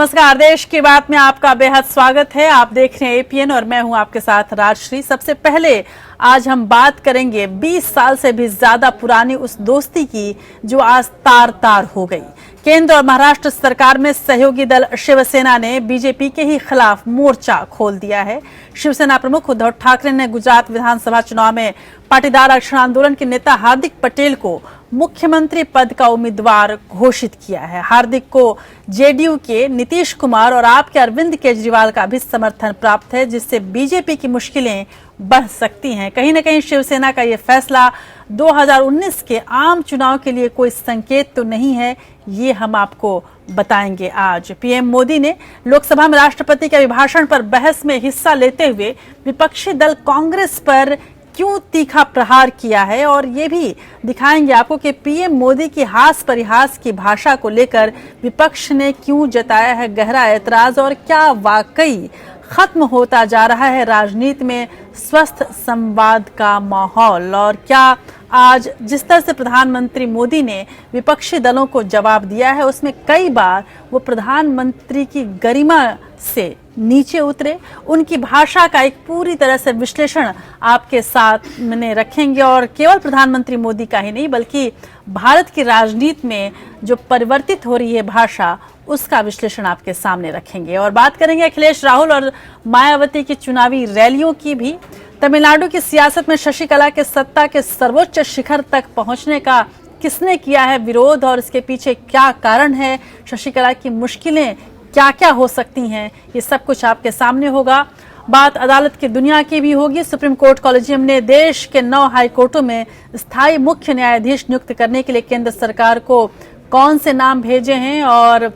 नमस्कार, देश की बात में आपका बेहद स्वागत है। आप देख रहे हैं एपीएन और मैं हूं आपके साथ राजश्री। सबसे पहले आज हम बात करेंगे 20 साल से भी ज्यादा पुरानी उस दोस्ती की जो आज तार तार हो गई। केंद्र और महाराष्ट्र सरकार में सहयोगी दल शिवसेना ने बीजेपी के ही खिलाफ मोर्चा खोल दिया है। शिवसेना प्रमुख उद्धव ठाकरे ने गुजरात विधानसभा चुनाव में पाटीदार आरक्षण आंदोलन के नेता हार्दिक पटेल को मुख्यमंत्री पद का उम्मीदवार घोषित किया है। हार्दिक को जेडीयू के नीतीश कुमार और आप के अरविंद केजरीवाल का भी समर्थन प्राप्त है, जिससे बीजेपी की मुश्किलें बढ़ सकती हैं। कहीं न कहीं शिवसेना का ये फैसला 2019 के आम चुनाव के लिए कोई संकेत तो नहीं है, ये हम आपको बताएंगे आज। पीएम मोदी ने लोकसभा में राष्ट्रपति के अभिभाषण पर बहस में हिस्सा लेते हुए विपक्षी दल कांग्रेस पर क्यों तीखा प्रहार किया है, और ये भी दिखाएंगे आपको कि पीएम मोदी की हास परिहास की भाषा को लेकर विपक्ष ने क्यों जताया है गहरा ऐतराज, और क्या वाकई खत्म होता जा रहा है राजनीति में स्वस्थ संवाद का माहौल, और क्या आज जिस तरह से प्रधानमंत्री मोदी ने विपक्षी दलों को जवाब दिया है उसमें कई बार वो प्रधानमंत्री की गरिमा से नीचे उतरे। उनकी भाषा का एक पूरी तरह से विश्लेषण आपके साथ में रखेंगे, और केवल प्रधानमंत्री मोदी का ही नहीं बल्कि भारत की राजनीति में जो परिवर्तित हो रही है भाषा, उसका विश्लेषण आपके सामने रखेंगे। और बात करेंगे अखिलेश राहुल और मायावती की चुनावी रैलियों की भी। तमिलनाडु की सियासत में शशिकला के सत्ता के सर्वोच्च शिखर तक पहुंचने का किसने किया है विरोध, और इसके पीछे क्या कारण है, शशिकला की मुश्किलें क्या क्या हो सकती हैं, ये सब कुछ आपके सामने होगा। बात अदालत की दुनिया की भी होगी। सुप्रीम कोर्ट कॉलेजियम ने देश के 9 हाई कोर्टों में स्थायी मुख्य न्यायाधीश नियुक्त करने के लिए केंद्र सरकार को कौन से नाम भेजे हैं और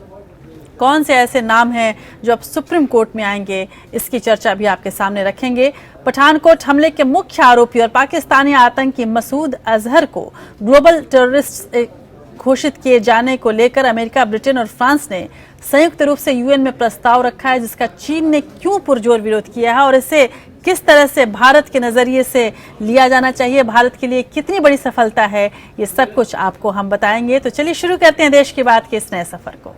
कौन से ऐसे नाम हैं जो अब सुप्रीम कोर्ट में आएंगे, इसकी चर्चा भी आपके सामने रखेंगे। पठानकोट हमले के मुख्य आरोपी और पाकिस्तानी आतंकी मसूद अजहर को ग्लोबल टेररिस्ट घोषित किए जाने को लेकर अमेरिका, ब्रिटेन और फ्रांस ने संयुक्त रूप से यूएन में प्रस्ताव रखा है, जिसका चीन ने क्यों पुरजोर विरोध किया है और इसे किस तरह से भारत के नजरिए से लिया जाना चाहिए, भारत के लिए कितनी बड़ी सफलता है, ये सब कुछ आपको हम बताएंगे। तो चलिए शुरू करते हैं देश की बात के इस नए सफर को।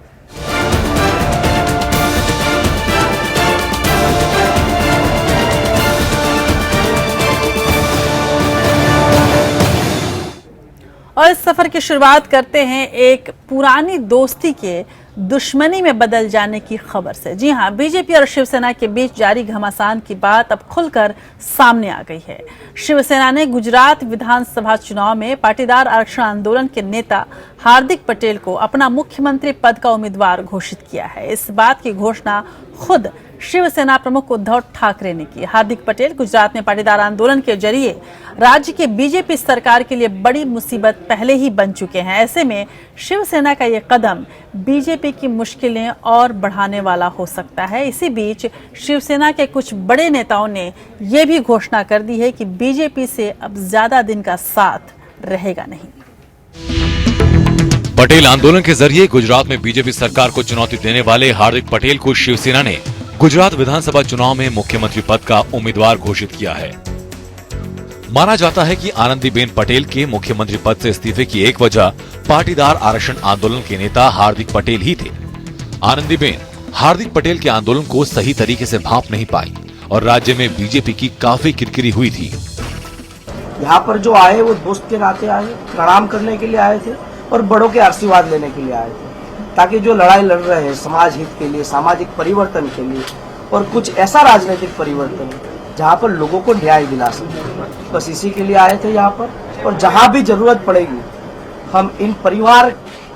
और इस सफर की शुरुआत करते हैं एक पुरानी दोस्ती के दुश्मनी में बदल जाने की खबर से। जी हां, बीजेपी और शिवसेना के बीच जारी घमासान की बात अब खुलकर सामने आ गई है। शिवसेना ने गुजरात विधानसभा चुनाव में पाटीदार आरक्षण आंदोलन के नेता हार्दिक पटेल को अपना मुख्यमंत्री पद का उम्मीदवार घोषित किया है। इस बात की घोषणा खुद शिवसेना प्रमुख उद्धव ठाकरे ने की। हार्दिक पटेल गुजरात में पाटीदार आंदोलन के जरिए राज्य के बीजेपी सरकार के लिए बड़ी मुसीबत पहले ही बन चुके हैं। ऐसे में शिवसेना का ये कदम बीजेपी की मुश्किलें और बढ़ाने वाला हो सकता है। इसी बीच शिवसेना के कुछ बड़े नेताओं ने ये भी घोषणा कर दी है कि बीजेपी से अब ज्यादा दिन का साथ रहेगा नहीं। पटेल आंदोलन के जरिए गुजरात में बीजेपी सरकार को चुनौती देने वाले हार्दिक पटेल को शिवसेना ने गुजरात विधानसभा चुनाव में मुख्यमंत्री पद का उम्मीदवार घोषित किया है। माना जाता है कि आनंदीबेन पटेल के मुख्यमंत्री पद से इस्तीफे की एक वजह पाटीदार आरक्षण आंदोलन के नेता हार्दिक पटेल ही थे। आनंदीबेन हार्दिक पटेल के आंदोलन को सही तरीके से भांप नहीं पाई और राज्य में बीजेपी की काफी किरकिरी हुई थी। यहाँ पर जो आए वो दोस्त के नाते आए, प्रणाम करने के लिए आए थे और बड़ों के आशीर्वाद लेने के लिए आए थे, ताकि जो लड़ाई लड़ रहे हैं समाज हित के लिए, सामाजिक परिवर्तन के लिए और कुछ ऐसा राजनीतिक परिवर्तन जहाँ पर लोगों को न्याय दिला सके, बस इसी के लिए आए थे यहाँ पर। और जहाँ भी जरूरत पड़ेगी हम इन परिवार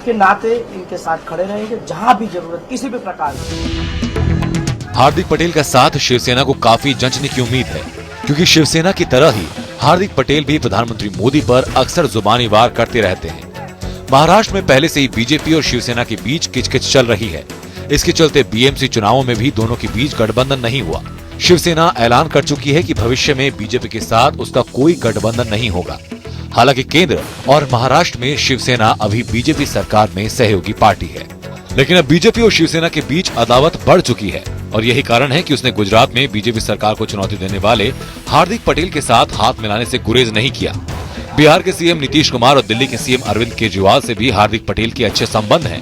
के नाते इनके साथ खड़े रहेंगे, जहाँ भी जरूरत किसी भी प्रकार की। हार्दिक पटेल का साथ शिवसेना को काफी जंचने की उम्मीद है, क्योंकि शिवसेना की तरह ही हार्दिक पटेल भी प्रधानमंत्री मोदी पर अक्सर जुबानी वार करते रहते हैं। महाराष्ट्र में पहले से ही बीजेपी और शिवसेना के बीच किचकिच चल रही है। इसके चलते बीएमसी चुनावों में भी दोनों के बीच गठबंधन नहीं हुआ। शिवसेना ऐलान कर चुकी है कि भविष्य में बीजेपी के साथ उसका कोई गठबंधन नहीं होगा। हालांकि केंद्र और महाराष्ट्र में शिवसेना अभी बीजेपी सरकार में सहयोगी पार्टी है, लेकिन अब बीजेपी और शिवसेना के बीच अदावत बढ़ चुकी है और यही कारण है कि उसने गुजरात में बीजेपी सरकार को चुनौती देने वाले हार्दिक पटेल के साथ हाथ मिलाने से गुरेज नहीं किया। बिहार के सीएम नीतीश कुमार और दिल्ली के सीएम अरविंद केजरीवाल से भी हार्दिक पटेल के अच्छे संबंध हैं।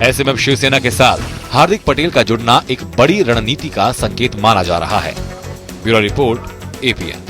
ऐसे में अब शिवसेना के साथ हार्दिक पटेल का जुड़ना एक बड़ी रणनीति का संकेत माना जा रहा है। Bureau report, APN.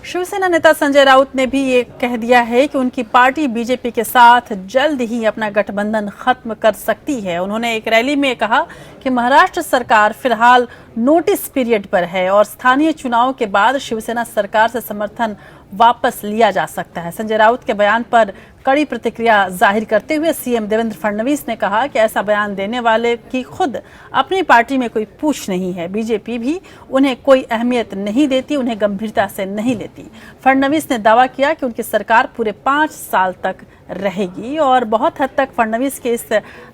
शिवसेना नेता संजय राउत ने भी ये कह दिया है कि उनकी पार्टी बीजेपी के साथ जल्द ही अपना गठबंधन खत्म कर सकती है। उन्होंने एक रैली में कहा कि महाराष्ट्र सरकार फिलहाल नोटिस पीरियड पर है और स्थानीय चुनाव के बाद शिवसेना सरकार से समर्थन वापस लिया जा सकता है। संजय राउत के बयान पर कड़ी प्रतिक्रिया जाहिर करते हुए सीएम देवेंद्र फडणवीस ने कहा कि ऐसा बयान देने वाले की खुद अपनी पार्टी में कोई पूछ नहीं है। बीजेपी भी उन्हें कोई अहमियत नहीं देती, उन्हें गंभीरता से नहीं लेती। फडणवीस ने दावा किया कि उनकी सरकार पूरे 5 साल तक रहेगी और बहुत हद तक फडणवीस के इस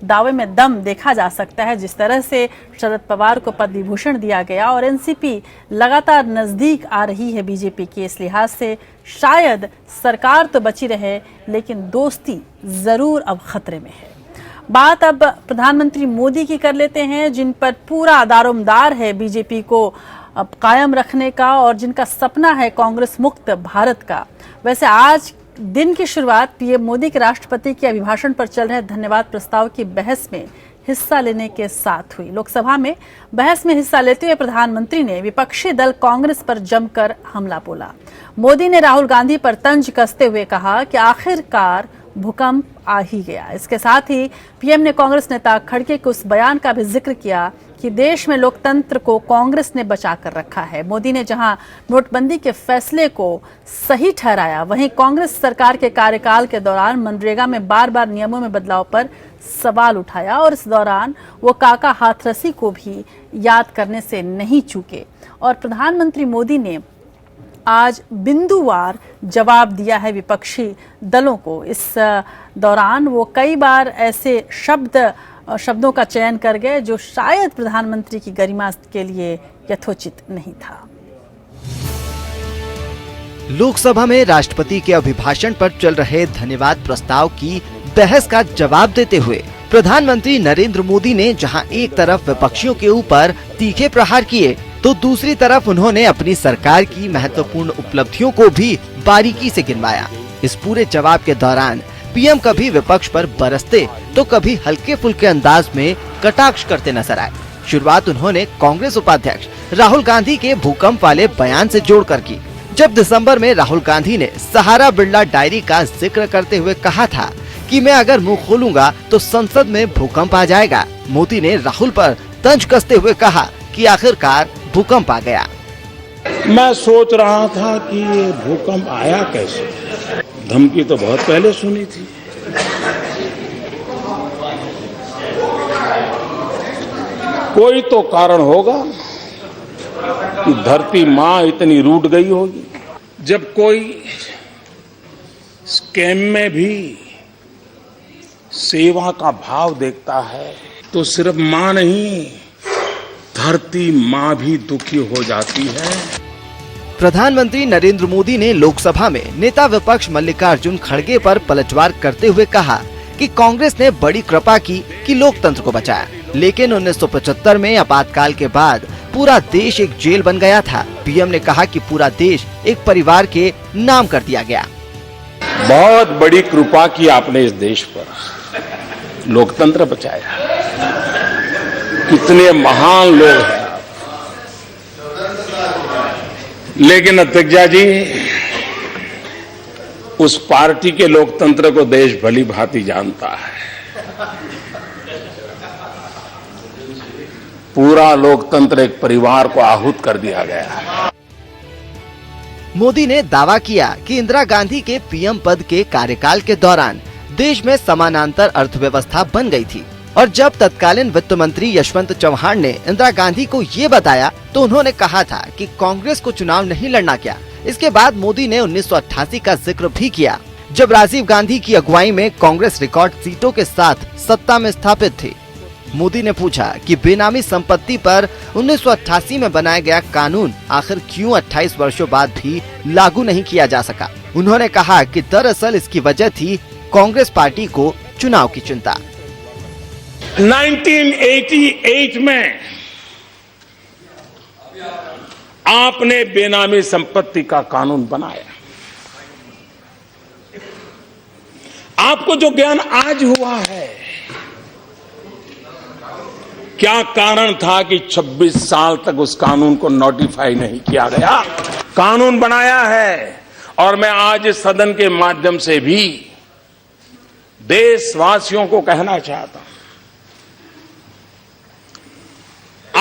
दावे में दम देखा जा सकता है। जिस तरह से शरद पवार को पद्म विभूषण दिया गया और एनसीपी लगातार नजदीक आ रही है बीजेपी के, इस लिहाज से शायद सरकार तो बची रहे लेकिन दोस्ती जरूर अब खतरे में है। बात अब प्रधानमंत्री मोदी की कर लेते हैं, जिन पर पूरा दारोमदार है बीजेपी को अब कायम रखने का और जिनका सपना है कांग्रेस मुक्त भारत का। वैसे आज दिन की शुरुआत पीएम मोदी के राष्ट्रपति के अभिभाषण पर चल रहे धन्यवाद प्रस्ताव की बहस में हिस्सा लेने के साथ हुई। लोकसभा में बहस में हिस्सा लेते हुए प्रधानमंत्री ने विपक्षी दल कांग्रेस पर जमकर हमला बोला। मोदी ने राहुल गांधी पर तंज कसते हुए कहा कि आखिरकार भूकंप आ ही गया। इसके साथ ही पीएम ने कांग्रेस नेता खड़गे के उस बयान का भी जिक्र किया कि देश में लोकतंत्र को कांग्रेस ने बचा कर रखा है। मोदी ने जहां नोटबंदी के फैसले को सही ठहराया, वहीं कांग्रेस सरकार के कार्यकाल के दौरान मनरेगा में बार-बार नियमों में बदलाव पर सवाल उठाया और इस दौरान वो काका हाथरसी को भी याद करने से नहीं चूके। और प्रधानमंत्री मोदी ने आज बिंदुवार जवाब दिया है विपक्षी दलों को। इस दौरान वो कई बार ऐसे शब्दों का चयन कर गए जो शायद प्रधानमंत्री की गरिमा के लिए यथोचित नहीं था। लोकसभा में राष्ट्रपति के अभिभाषण पर चल रहे धन्यवाद प्रस्ताव की बहस का जवाब देते हुए प्रधानमंत्री नरेंद्र मोदी ने जहां एक तरफ विपक्षियों के ऊपर तीखे प्रहार किए तो दूसरी तरफ उन्होंने अपनी सरकार की महत्वपूर्ण उपलब्धियों को भी बारीकी से गिनवाया। इस पूरे जवाब के दौरान पीएम कभी विपक्ष पर बरसते तो कभी हल्के फुल्के अंदाज में कटाक्ष करते नजर आए। शुरुआत उन्होंने कांग्रेस उपाध्यक्ष राहुल गांधी के भूकंप वाले बयान से जोड़कर की, जब दिसंबर में राहुल गांधी ने सहारा बिरला डायरी का जिक्र करते हुए कहा था कि मैं अगर मुंह खोलूंगा तो संसद में भूकंप आ जाएगा। मोदी ने राहुल पर तंज कसते हुए कहा कि आखिरकार भूकंप आ गया। मैं सोच रहा था कि ये भूकंप आया कैसे। धमकी तो बहुत पहले सुनी थी। कोई तो कारण होगा कि धरती माँ इतनी रूठ गई होगी। जब कोई स्कैम में भी सेवा का भाव देखता है तो सिर्फ माँ नहीं, धरती माँ भी दुखी हो जाती है। प्रधानमंत्री नरेंद्र मोदी ने लोकसभा में नेता विपक्ष मल्लिकार्जुन खड़गे पर पलटवार करते हुए कहा कि कांग्रेस ने बड़ी कृपा की कि लोकतंत्र को बचाया, लेकिन 1975 में आपातकाल के बाद पूरा देश एक जेल बन गया था। पीएम ने कहा कि पूरा देश एक परिवार के नाम कर दिया गया। बहुत बड़ी कृपा की आपने इस देश पर, लोकतंत्र बचाया। कितने महान लोग हैं, लेकिन अध्यक्षा जी, उस पार्टी के लोकतंत्र को देश भली भांति जानता है। पूरा लोकतंत्र एक परिवार को आहूत कर दिया गया। मोदी ने दावा किया कि इंदिरा गांधी के पीएम पद के कार्यकाल के दौरान देश में समानांतर अर्थव्यवस्था बन गई थी और जब तत्कालीन वित्त मंत्री यशवंत चौहान ने इंदिरा गांधी को ये बताया तो उन्होंने कहा था कि कांग्रेस को चुनाव नहीं लड़ना क्या। इसके बाद मोदी ने 1988 का जिक्र भी किया, जब राजीव गांधी की अगुवाई में कांग्रेस रिकॉर्ड सीटों के साथ सत्ता में स्थापित थी। मोदी ने पूछा कि बेनामी संपत्ति पर 1988 में बनाया गया कानून आखिर क्यों 28 वर्षों बाद भी लागू नहीं किया जा सका। उन्होंने कहा कि दरअसल इसकी वजह थी कांग्रेस पार्टी को चुनाव की चिंता। 1988 में आपने बेनामी संपत्ति का कानून बनाया। आपको जो ज्ञान आज हुआ है, क्या कारण था कि 26 साल तक उस कानून को नोटिफाई नहीं किया गया? कानून बनाया है, और मैं आज इस सदन के माध्यम से भी देशवासियों को कहना चाहता हूं,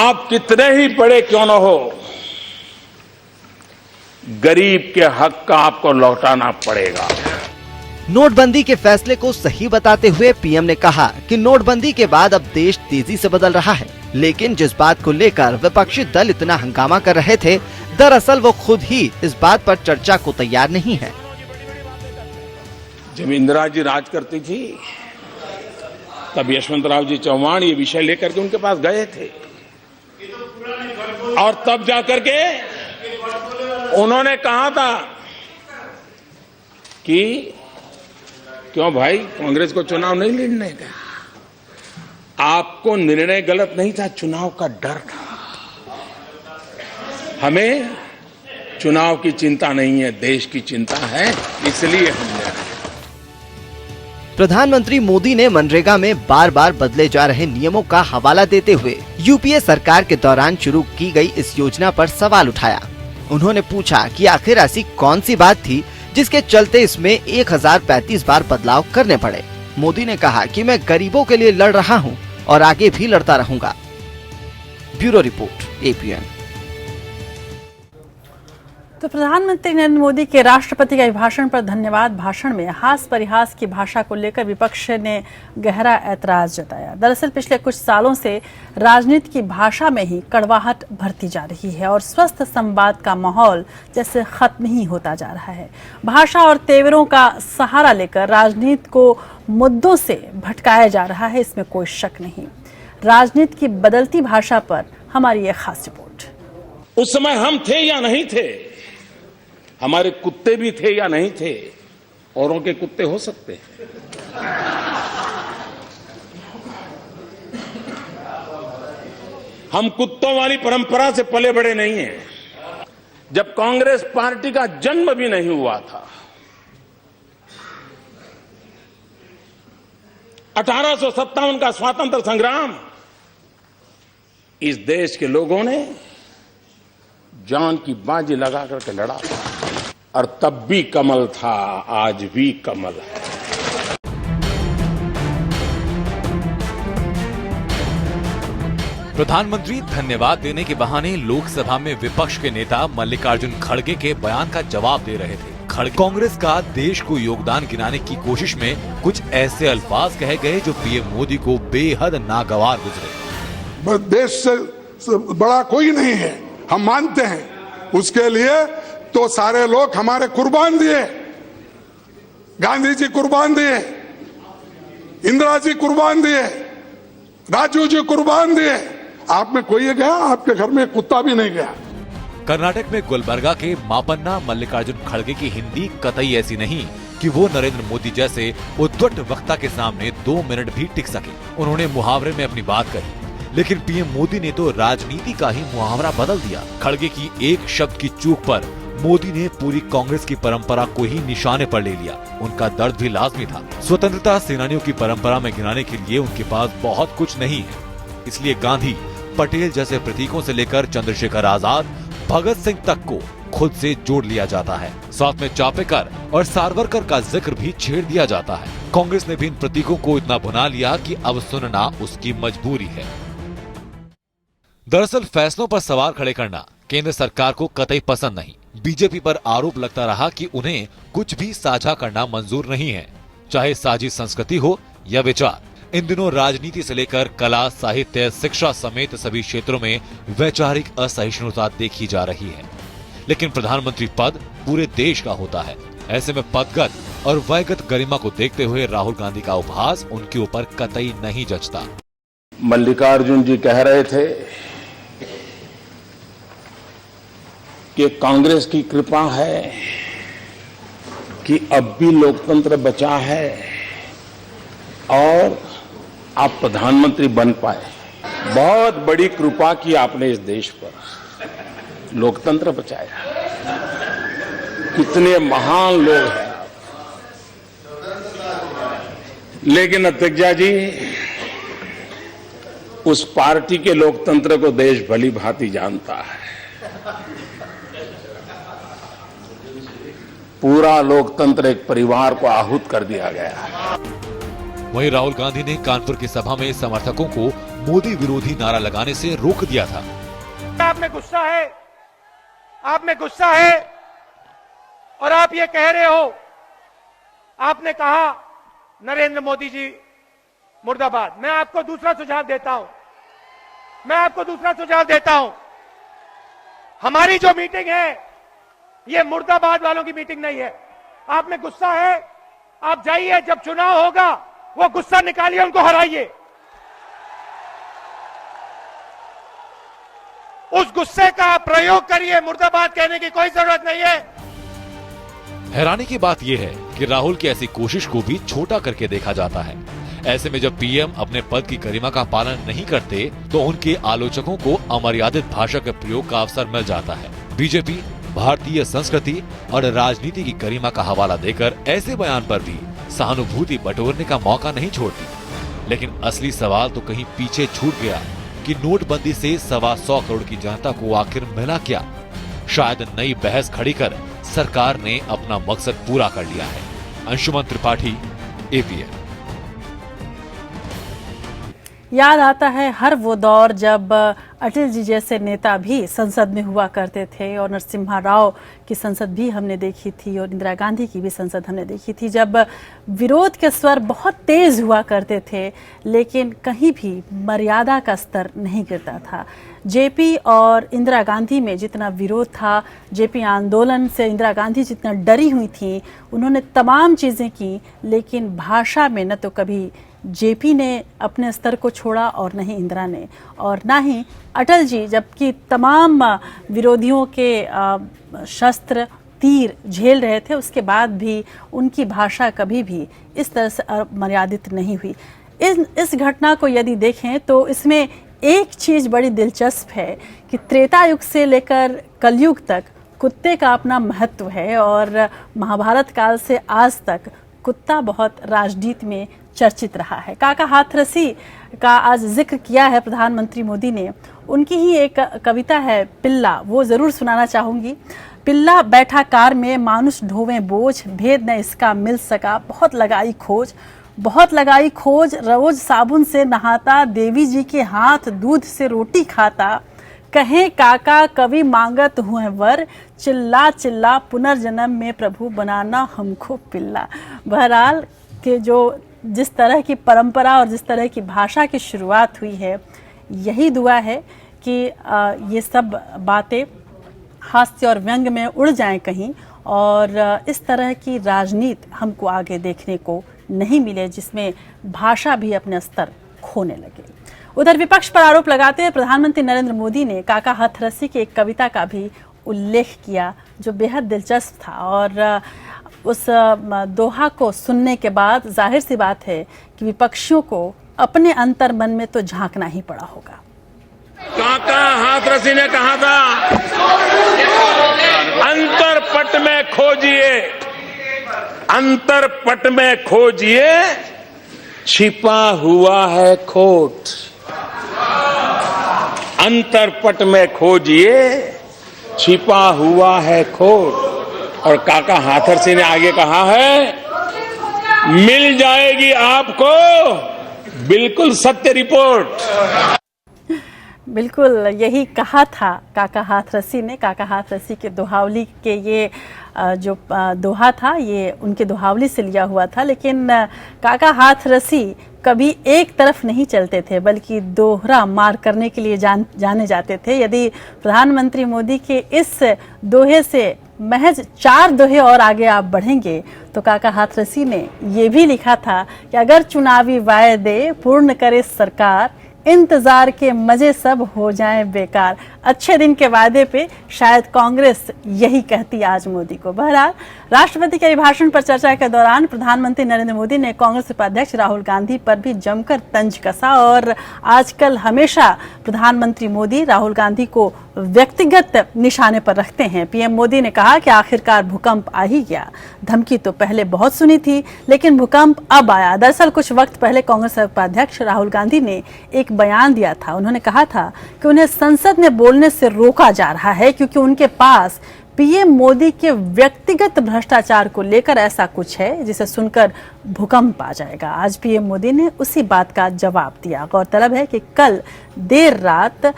आप कितने ही बड़े क्यों न हो, गरीब के हक का आपको लौटाना पड़ेगा। नोटबंदी के फैसले को सही बताते हुए पीएम ने कहा कि नोटबंदी के बाद अब देश तेजी से बदल रहा है, लेकिन जिस बात को लेकर विपक्षी दल इतना हंगामा कर रहे थे, दरअसल वो खुद ही इस बात पर चर्चा को तैयार नहीं है। जब इंदिरा जी राज करती थी, तब यशवंतराव जी चौहान ये विषय लेकर के उनके पास गए थे, और तब जाकर के उन्होंने कहा था कि क्यों भाई, कांग्रेस को चुनाव नहीं लड़ने का? आपको निर्णय गलत नहीं था, चुनाव का डर था। हमें चुनाव की चिंता नहीं है, देश की चिंता है, इसलिए हमने। प्रधानमंत्री मोदी ने मनरेगा में बार बार बदले जा रहे नियमों का हवाला देते हुए यूपीए सरकार के दौरान शुरू की गई इस योजना पर सवाल उठाया। उन्होंने पूछा कि आखिर ऐसी कौन सी बात थी जिसके चलते इसमें 1035 बार बदलाव करने पड़े। मोदी ने कहा कि मैं गरीबों के लिए लड़ रहा हूं और आगे भी लड़ता रहूंगा। Bureau report, APN. तो प्रधानमंत्री नरेंद्र मोदी के राष्ट्रपति के अभिभाषण पर धन्यवाद भाषण में हास परिहास की भाषा को लेकर विपक्ष ने गहरा ऐतराज जताया। दरअसल पिछले कुछ सालों से राजनीति की भाषा में ही कड़वाहट भरती जा रही है और स्वस्थ संवाद का माहौल जैसे खत्म ही होता जा रहा है। भाषा और तेवरों का सहारा लेकर राजनीति को मुद्दों से भटकाया जा रहा है, इसमें कोई शक नहीं। राजनीति की बदलती भाषा पर हमारी ये खास रिपोर्ट। उस समय हम थे या नहीं थे, हमारे कुत्ते भी थे या नहीं थे, औरों के कुत्ते हो सकते हैं। हम कुत्तों वाली परंपरा से पले बड़े नहीं हैं। जब कांग्रेस पार्टी का जन्म भी नहीं हुआ था, 1857 का स्वातंत्र संग्राम इस देश के लोगों ने जान की बाजी लगा करके लड़ा, और तब भी कमल था, आज भी कमल है। प्रधानमंत्री धन्यवाद देने के बहाने लोकसभा में विपक्ष के नेता मल्लिकार्जुन खड़गे के बयान का जवाब दे रहे थे। खड़गे कांग्रेस का देश को योगदान गिनाने की कोशिश में कुछ ऐसे अल्फाज कहे गए जो पीएम मोदी को बेहद नागवार गुजरे। देश से बड़ा कोई नहीं है, हम मानते हैं, उसके लिए तो सारे लोग हमारे कुर्बान दिए। गांधी जी कुर्बान दिए, इंदिरा जी कुर्बान दिए, राजीव जी कुर्बान दिए। आप में कोई गया? आपके घर में कुत्ता भी नहीं गया। कर्नाटक में गुलबर्गा के मापन्ना मल्लिकार्जुन खड़गे की हिंदी कतई ऐसी नहीं कि वो नरेंद्र मोदी जैसे उद्भट वक्ता के सामने 2 मिनट भी टिक सके। उन्होंने मुहावरे में अपनी बात कही, लेकिन पीएम मोदी ने तो राजनीति का ही मुहावरा बदल दिया। खड़गे की एक शब्द की चूक पर मोदी ने पूरी कांग्रेस की परंपरा को ही निशाने पर ले लिया। उनका दर्द भी लाजमी था। स्वतंत्रता सेनानियों की परंपरा में गिनाने के लिए उनके पास बहुत कुछ नहीं है, इसलिए गांधी, पटेल जैसे प्रतीकों से लेकर चंद्रशेखर आजाद, भगत सिंह तक को खुद से जोड़ लिया जाता है। साथ में चापेकर और सावरकर का जिक्र भी छेड़ दिया जाता है। कांग्रेस ने भी इन प्रतीकों को इतना भुना लिया कि अब सुनना उसकी मजबूरी है। दरअसल फैसलों पर सवाल खड़े करना केंद्र सरकार को कतई पसंद नहीं। बीजेपी पर आरोप लगता रहा कि उन्हें कुछ भी साझा करना मंजूर नहीं है, चाहे साझी संस्कृति हो या विचार। इन दिनों राजनीति से लेकर कला, साहित्य, शिक्षा समेत सभी क्षेत्रों में वैचारिक असहिष्णुता देखी जा रही है। लेकिन प्रधानमंत्री पद पूरे देश का होता है। ऐसे में पदगत और वैगत गरिमा को देखते हुए राहुल गांधी का उपहास उनके ऊपर कतई नहीं जचता। मल्लिकार्जुन जी कह रहे थे कि कांग्रेस की कृपा है कि अब भी लोकतंत्र बचा है और आप प्रधानमंत्री बन पाए। बहुत बड़ी कृपा की आपने इस देश पर, लोकतंत्र बचाया। कितने महान लोग हैं। लेकिन अध्यक्षा जी, उस पार्टी के लोकतंत्र को देश भली भांति जानता है। पूरा लोकतंत्र एक परिवार को आहूत कर दिया गया है। वहीं राहुल गांधी ने कानपुर की सभा में समर्थकों को मोदी विरोधी नारा लगाने से रोक दिया था। आप में गुस्सा है, आप में गुस्सा है और आप ये कह रहे हो, आपने कहा नरेंद्र मोदी जी मुर्दाबाद। मैं आपको दूसरा सुझाव देता हूं, मैं आपको दूसरा सुझाव देता हूं। हमारी जो मीटिंग है ये मुर्दाबाद वालों की मीटिंग नहीं है। आप में गुस्सा है, आप जाइए, जब चुनाव होगा वो गुस्सा निकालिए, उनको हराइए। उस गुस्से का प्रयोग करिए, मुर्दाबाद कहने की कोई जरूरत नहीं है। हैरानी की बात यह है कि राहुल की ऐसी कोशिश को भी छोटा करके देखा जाता है। ऐसे में जब पीएम अपने पद की गरिमा का पालन नहीं करते तो उनके आलोचकों को अमर्यादित भाषा के प्रयोग का अवसर मिल जाता है। बीजेपी भारतीय संस्कृति और राजनीति की गरिमा का हवाला देकर ऐसे बयान पर भी सहानुभूति बटोरने का मौका नहीं छोड़ती। लेकिन असली सवाल तो कहीं पीछे छूट गया कि नोटबंदी से 125 करोड़ की जनता को आखिर मिला क्या। शायद नई बहस खड़ी कर सरकार ने अपना मकसद पूरा कर लिया है। अंशुमन त्रिपाठी, एपीएन। याद आता है हर वो दौर जब अटल जी जैसे नेता भी संसद में हुआ करते थे, और नरसिम्हा राव की संसद भी हमने देखी थी और इंदिरा गांधी की भी संसद हमने देखी थी, जब विरोध के स्वर बहुत तेज हुआ करते थे लेकिन कहीं भी मर्यादा का स्तर नहीं गिरता था। जेपी और इंदिरा गांधी में जितना विरोध था, जेपी आंदोलन से इंदिरा गांधी जितना डरी हुई थी, उन्होंने तमाम चीज़ें की, लेकिन भाषा में न तो कभी जेपी ने अपने स्तर को छोड़ा और न ही इंदिरा ने, और ना ही अटल जी, जबकि तमाम विरोधियों के शस्त्र तीर झेल रहे थे, उसके बाद भी उनकी भाषा कभी भी इस तरह से मर्यादित नहीं हुई। इस घटना को यदि देखें तो इसमें एक चीज़ बड़ी दिलचस्प है कि त्रेता युग से लेकर कलयुग तक कुत्ते का अपना महत्व है, और महाभारत काल से आज तक कुत्ता बहुत राजनीति में चर्चित रहा है। काका हाथरसी का आज जिक्र किया है प्रधानमंत्री मोदी ने। उनकी ही एक कविता है पिल्ला, वो ज़रूर सुनाना चाहूँगी। पिल्ला बैठा कार में, मानुष ढोवें बोझ, भेद न इसका मिल सका, बहुत लगाई खोज, बहुत लगाई खोज, रोज साबुन से नहाता, देवी जी के हाथ दूध से रोटी खाता, कहें काका कवि मांगत हुए वर, चिल्ला चिल्ला पुनर्जन्म में प्रभु बनाना हमको पिल्ला। बहरहाल के जिस तरह की परंपरा और जिस तरह की भाषा की शुरुआत हुई है, यही दुआ है कि ये सब बातें हास्य और व्यंग में उड़ जाएं कहीं, और इस तरह की राजनीति हमको आगे देखने को नहीं मिले जिसमें भाषा भी अपने स्तर खोने लगे। उधर विपक्ष पर आरोप लगाते हुए प्रधानमंत्री नरेंद्र मोदी ने काका हाथरसी की एक कविता का भी उल्लेख किया जो बेहद दिलचस्प था, और उस दोहा को सुनने के बाद जाहिर सी बात है कि विपक्षियों को अपने अंतर मन में तो झांकना ही पड़ा होगा। काका हाथरसी ने कहा था, अंतरपट में खोजिए, अंतरपट में खोजिए, छिपा हुआ है खोट। अंतरपट में खोजिए, छिपा हुआ है खोट। और काका हाथरसी ने आगे कहा है, मिल जाएगी आपको बिल्कुल सत्य रिपोर्ट। बिल्कुल यही कहा था काका हाथरसी ने। काका हाथरसी के दोहावली के ये जो दोहा था ये उनके दोहावली से लिया हुआ था, लेकिन काका हाथरसी कभी एक तरफ नहीं चलते थे बल्कि दोहरा मार करने के लिए जाने जाते थे। यदि प्रधानमंत्री मोदी के इस दोहे से महज 4 दोहे और आगे आप बढ़ेंगे तो काका हाथरसी ने ये भी लिखा था कि अगर चुनावी वायदे पूर्ण करे सरकार, इंतजार के मजे सब हो जाएं बेकार। अच्छे दिन के वादे पे शायद कांग्रेस यही कहती आज मोदी को। बहरहाल राष्ट्रपति के अभिभाषण पर चर्चा के दौरान प्रधानमंत्री नरेंद्र मोदी ने कांग्रेस उपाध्यक्ष राहुल गांधी पर भी जमकर तंज कसा, और आजकल हमेशा प्रधानमंत्री मोदी राहुल गांधी को व्यक्तिगत निशाने पर रखते हैं। पीएम मोदी ने कहा कि आखिरकार भूकंप आ ही गया। धमकी तो पहले बहुत सुनी थी, लेकिन भूकंप अब आया। दरअसल कुछ वक्त पहले कांग्रेस उपाध्यक्ष राहुल गांधी ने एक बयान दिया था। उन्होंने कहा था कि उन्हें संसद में बोलने से रोका जा रहा है क्योंकि उनके पास पीएम मोदी के व्यक्तिगत भ्रष्टाचार को लेकर ऐसा कुछ है जिसे सुनकर भूकंप आ जाएगा। आज पीएम मोदी ने उसी बात का जवाब दिया। गौरतलब है कि कल देर रात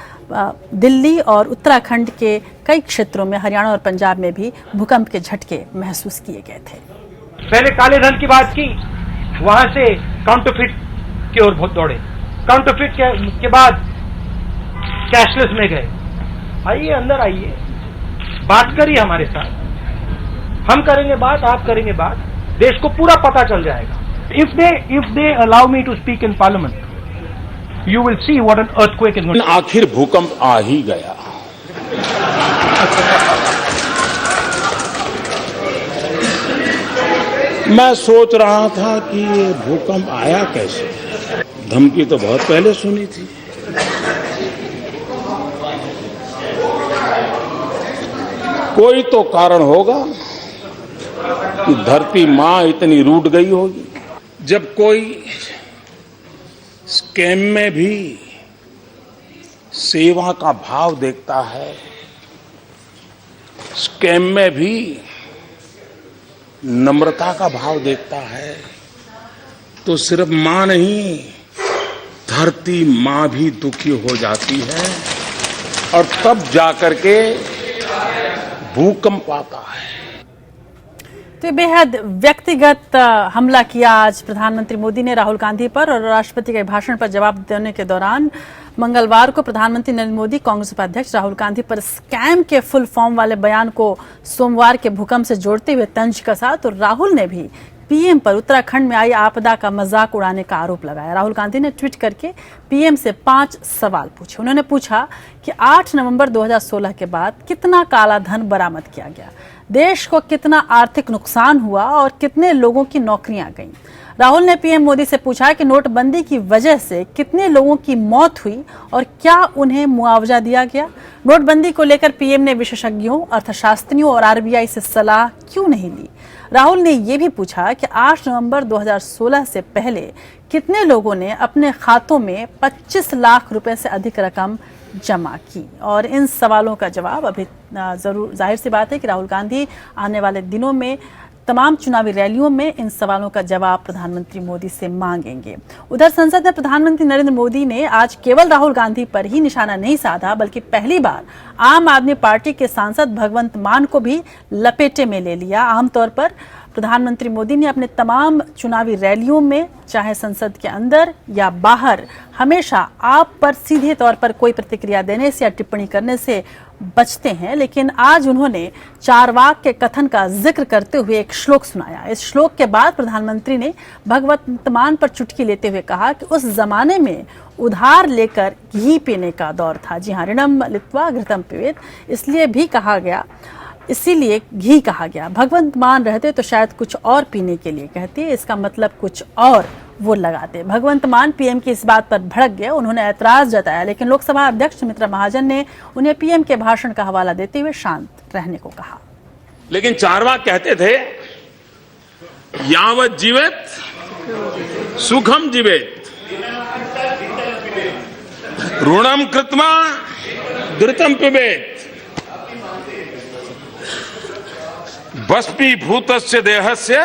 दिल्ली और उत्तराखंड के कई क्षेत्रों में, हरियाणा और पंजाब में भी भूकंप के झटके महसूस किए गए थे। पहले काले धन की बात की, वहां से काउंटरफिट की ओर बहुत दौड़े, काउंटरफिट के बाद कैशलेस में गए। आइए अंदर आइए, बात करिए हमारे साथ, हम करेंगे बात, आप करेंगे बात, देश को पूरा पता चल जाएगा। If they allow me to speak in parliament, you will see what an earthquake is going to be. आखिर भूकंप आ ही गया। मैं सोच रहा था कि ये भूकंप आया कैसे। धमकी तो बहुत पहले सुनी थी। कोई तो कारण होगा कि धरती मां इतनी रूठ गई होगी। जब कोई स्कैम में भी सेवा का भाव देखता है, स्कैम में भी नम्रता का भाव देखता है, तो सिर्फ मां नहीं, धरती मां भी दुखी हो जाती है और तब जाकर के भूकंप आता है। तो बेहद व्यक्तिगत हमला किया आज प्रधानमंत्री मोदी ने राहुल गांधी पर, और राष्ट्रपति के भाषण पर जवाब देने के दौरान मंगलवार को प्रधानमंत्री नरेंद्र मोदी कांग्रेस उपाध्यक्ष राहुल गांधी पर स्कैम के फुल फॉर्म वाले बयान को सोमवार के भूकंप से जोड़ते हुए तंज कसा। तो राहुल ने भी पीएम पर उत्तराखंड में आई आपदा का मजाक उड़ाने का आरोप लगाया। राहुल गांधी ने ट्वीट करके पीएम से 5 सवाल पूछे। उन्होंने पूछा कि 8 नवंबर 2016 के बाद कितना काला धन बरामद किया गया, देश को कितना आर्थिक नुकसान हुआ और कितने लोगों की नौकरियां गईं। राहुल ने पीएम मोदी से पूछा कि नोटबंदी की वजह से कितने लोगों की मौत हुई और क्या उन्हें मुआवजा दिया गया। नोटबंदी को लेकर पीएम ने विशेषज्ञों, अर्थशास्त्रियों और आरबीआई से सलाह क्यों नहीं ली। राहुल ने यह भी पूछा कि 8 नवंबर 2016 से पहले कितने लोगों ने अपने खातों में 25 लाख रुपए से अधिक रकम जमा की। और इन सवालों का जवाब अभी जरूर, जाहिर सी बात है कि राहुल गांधी आने वाले दिनों में तमाम चुनावी रैलियों में इन सवालों का जवाब प्रधानमंत्री मोदी से मांगेंगे। उधर संसद में प्रधानमंत्री नरेंद्र मोदी ने आज केवल राहुल गांधी पर ही निशाना नहीं साधा, बल्कि पहली बार आम आदमी पार्टी के सांसद भगवंत मान को भी लपेटे में ले लिया। आमतौर पर प्रधानमंत्री मोदी ने अपने तमाम चुनावी रैलियों में, चाहे संसद के अंदर या बाहर, हमेशा आप पर सीधे तौर पर कोई प्रतिक्रिया देने से या टिप्पणी करने से बचते हैं, लेकिन आज उन्होंने चारवाक के कथन का जिक्र करते हुए एक श्लोक सुनाया। इस श्लोक के बाद प्रधानमंत्री ने भगवंत मान पर चुटकी लेते हुए कहा कि उस जमाने में उधार लेकर घी पीने का दौर था। जी हाँ, ऋणम लित्वा घृतम पिबेत, इसलिए भी कहा गया, इसीलिए घी कहा गया। भगवंत मान रहते तो शायद कुछ और पीने के लिए कहते, इसका मतलब कुछ और वो लगाते। भगवंत मान पीएम की इस बात पर भड़क गए, उन्होंने ऐतराज जताया, लेकिन लोकसभा अध्यक्ष सुमित्रा महाजन ने उन्हें पीएम के भाषण का हवाला देते हुए शांत रहने को कहा। लेकिन चारवाक कहते थे, यावत जीवेत सुखम जीवेत, ऋणम कृत्वा घृतम पिबेत, भस्मीभूतस्य देहस्य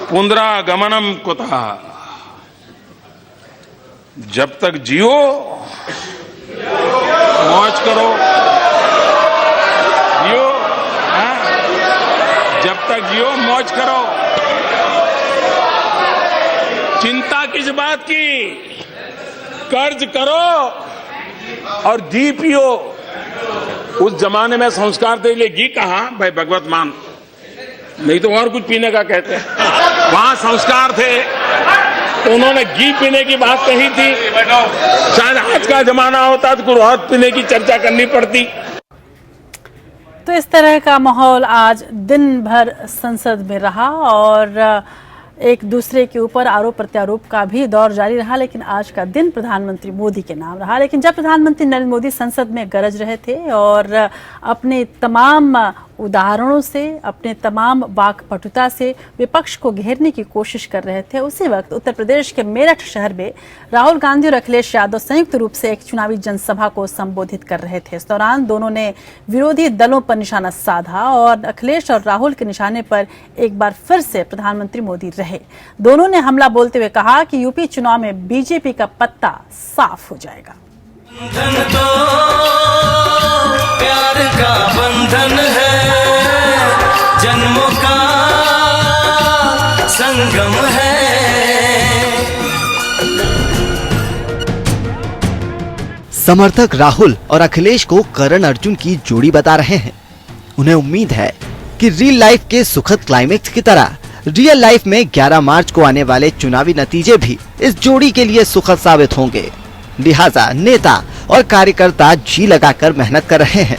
पुनरागमनम कुतः। जब तक जियो मौज करो, जियो, जब तक जियो मौज करो। चिंता किस बात की, कर्ज करो और घी पियो। उस जमाने में संस्कार के लिए घी कहा भाई, भगवत मान, नहीं तो और कुछ पीने का कहते हैं। वहां संस्कार थे तो उन्होंने घी पीने की बात कही थी। शायद आज का जमाना होता तो कुछ और पीने की चर्चा करनी पड़ती। तो इस तरह का माहौल आज दिन भर संसद में रहा और एक दूसरे के ऊपर आरोप प्रत्यारोप का भी दौर जारी रहा, लेकिन आज का दिन प्रधानमंत्री मोदी के नाम रहा। लेकिन जब प्रधानमंत्री नरेंद्र मोदी संसद में गरज रहे थे और अपने तमाम उदाहरणों से, अपने तमाम वाकपटुता से विपक्ष को घेरने की कोशिश कर रहे थे, उसी वक्त उत्तर प्रदेश के मेरठ शहर में राहुल गांधी और अखिलेश यादव संयुक्त रूप से एक चुनावी जनसभा को संबोधित कर रहे थे। इस दौरान दोनों ने विरोधी दलों पर निशाना साधा और अखिलेश और राहुल के निशाने पर एक बार फिर से प्रधानमंत्री मोदी रहे। दोनों ने हमला बोलते हुए कहा कि यूपी चुनाव में बीजेपी का पत्ता साफ हो जाएगा। बंधन तो प्यार का बंधन है, जन्मों का संगम है। समर्थक राहुल और अखिलेश को करण अर्जुन की जोड़ी बता रहे हैं। उन्हें उम्मीद है कि रियल लाइफ के सुखद क्लाइमेक्स की तरह रियल लाइफ में 11 मार्च को आने वाले चुनावी नतीजे भी इस जोड़ी के लिए सुखद साबित होंगे। लिहाजा नेता और कार्यकर्ता जी लगाकर मेहनत कर रहे हैं।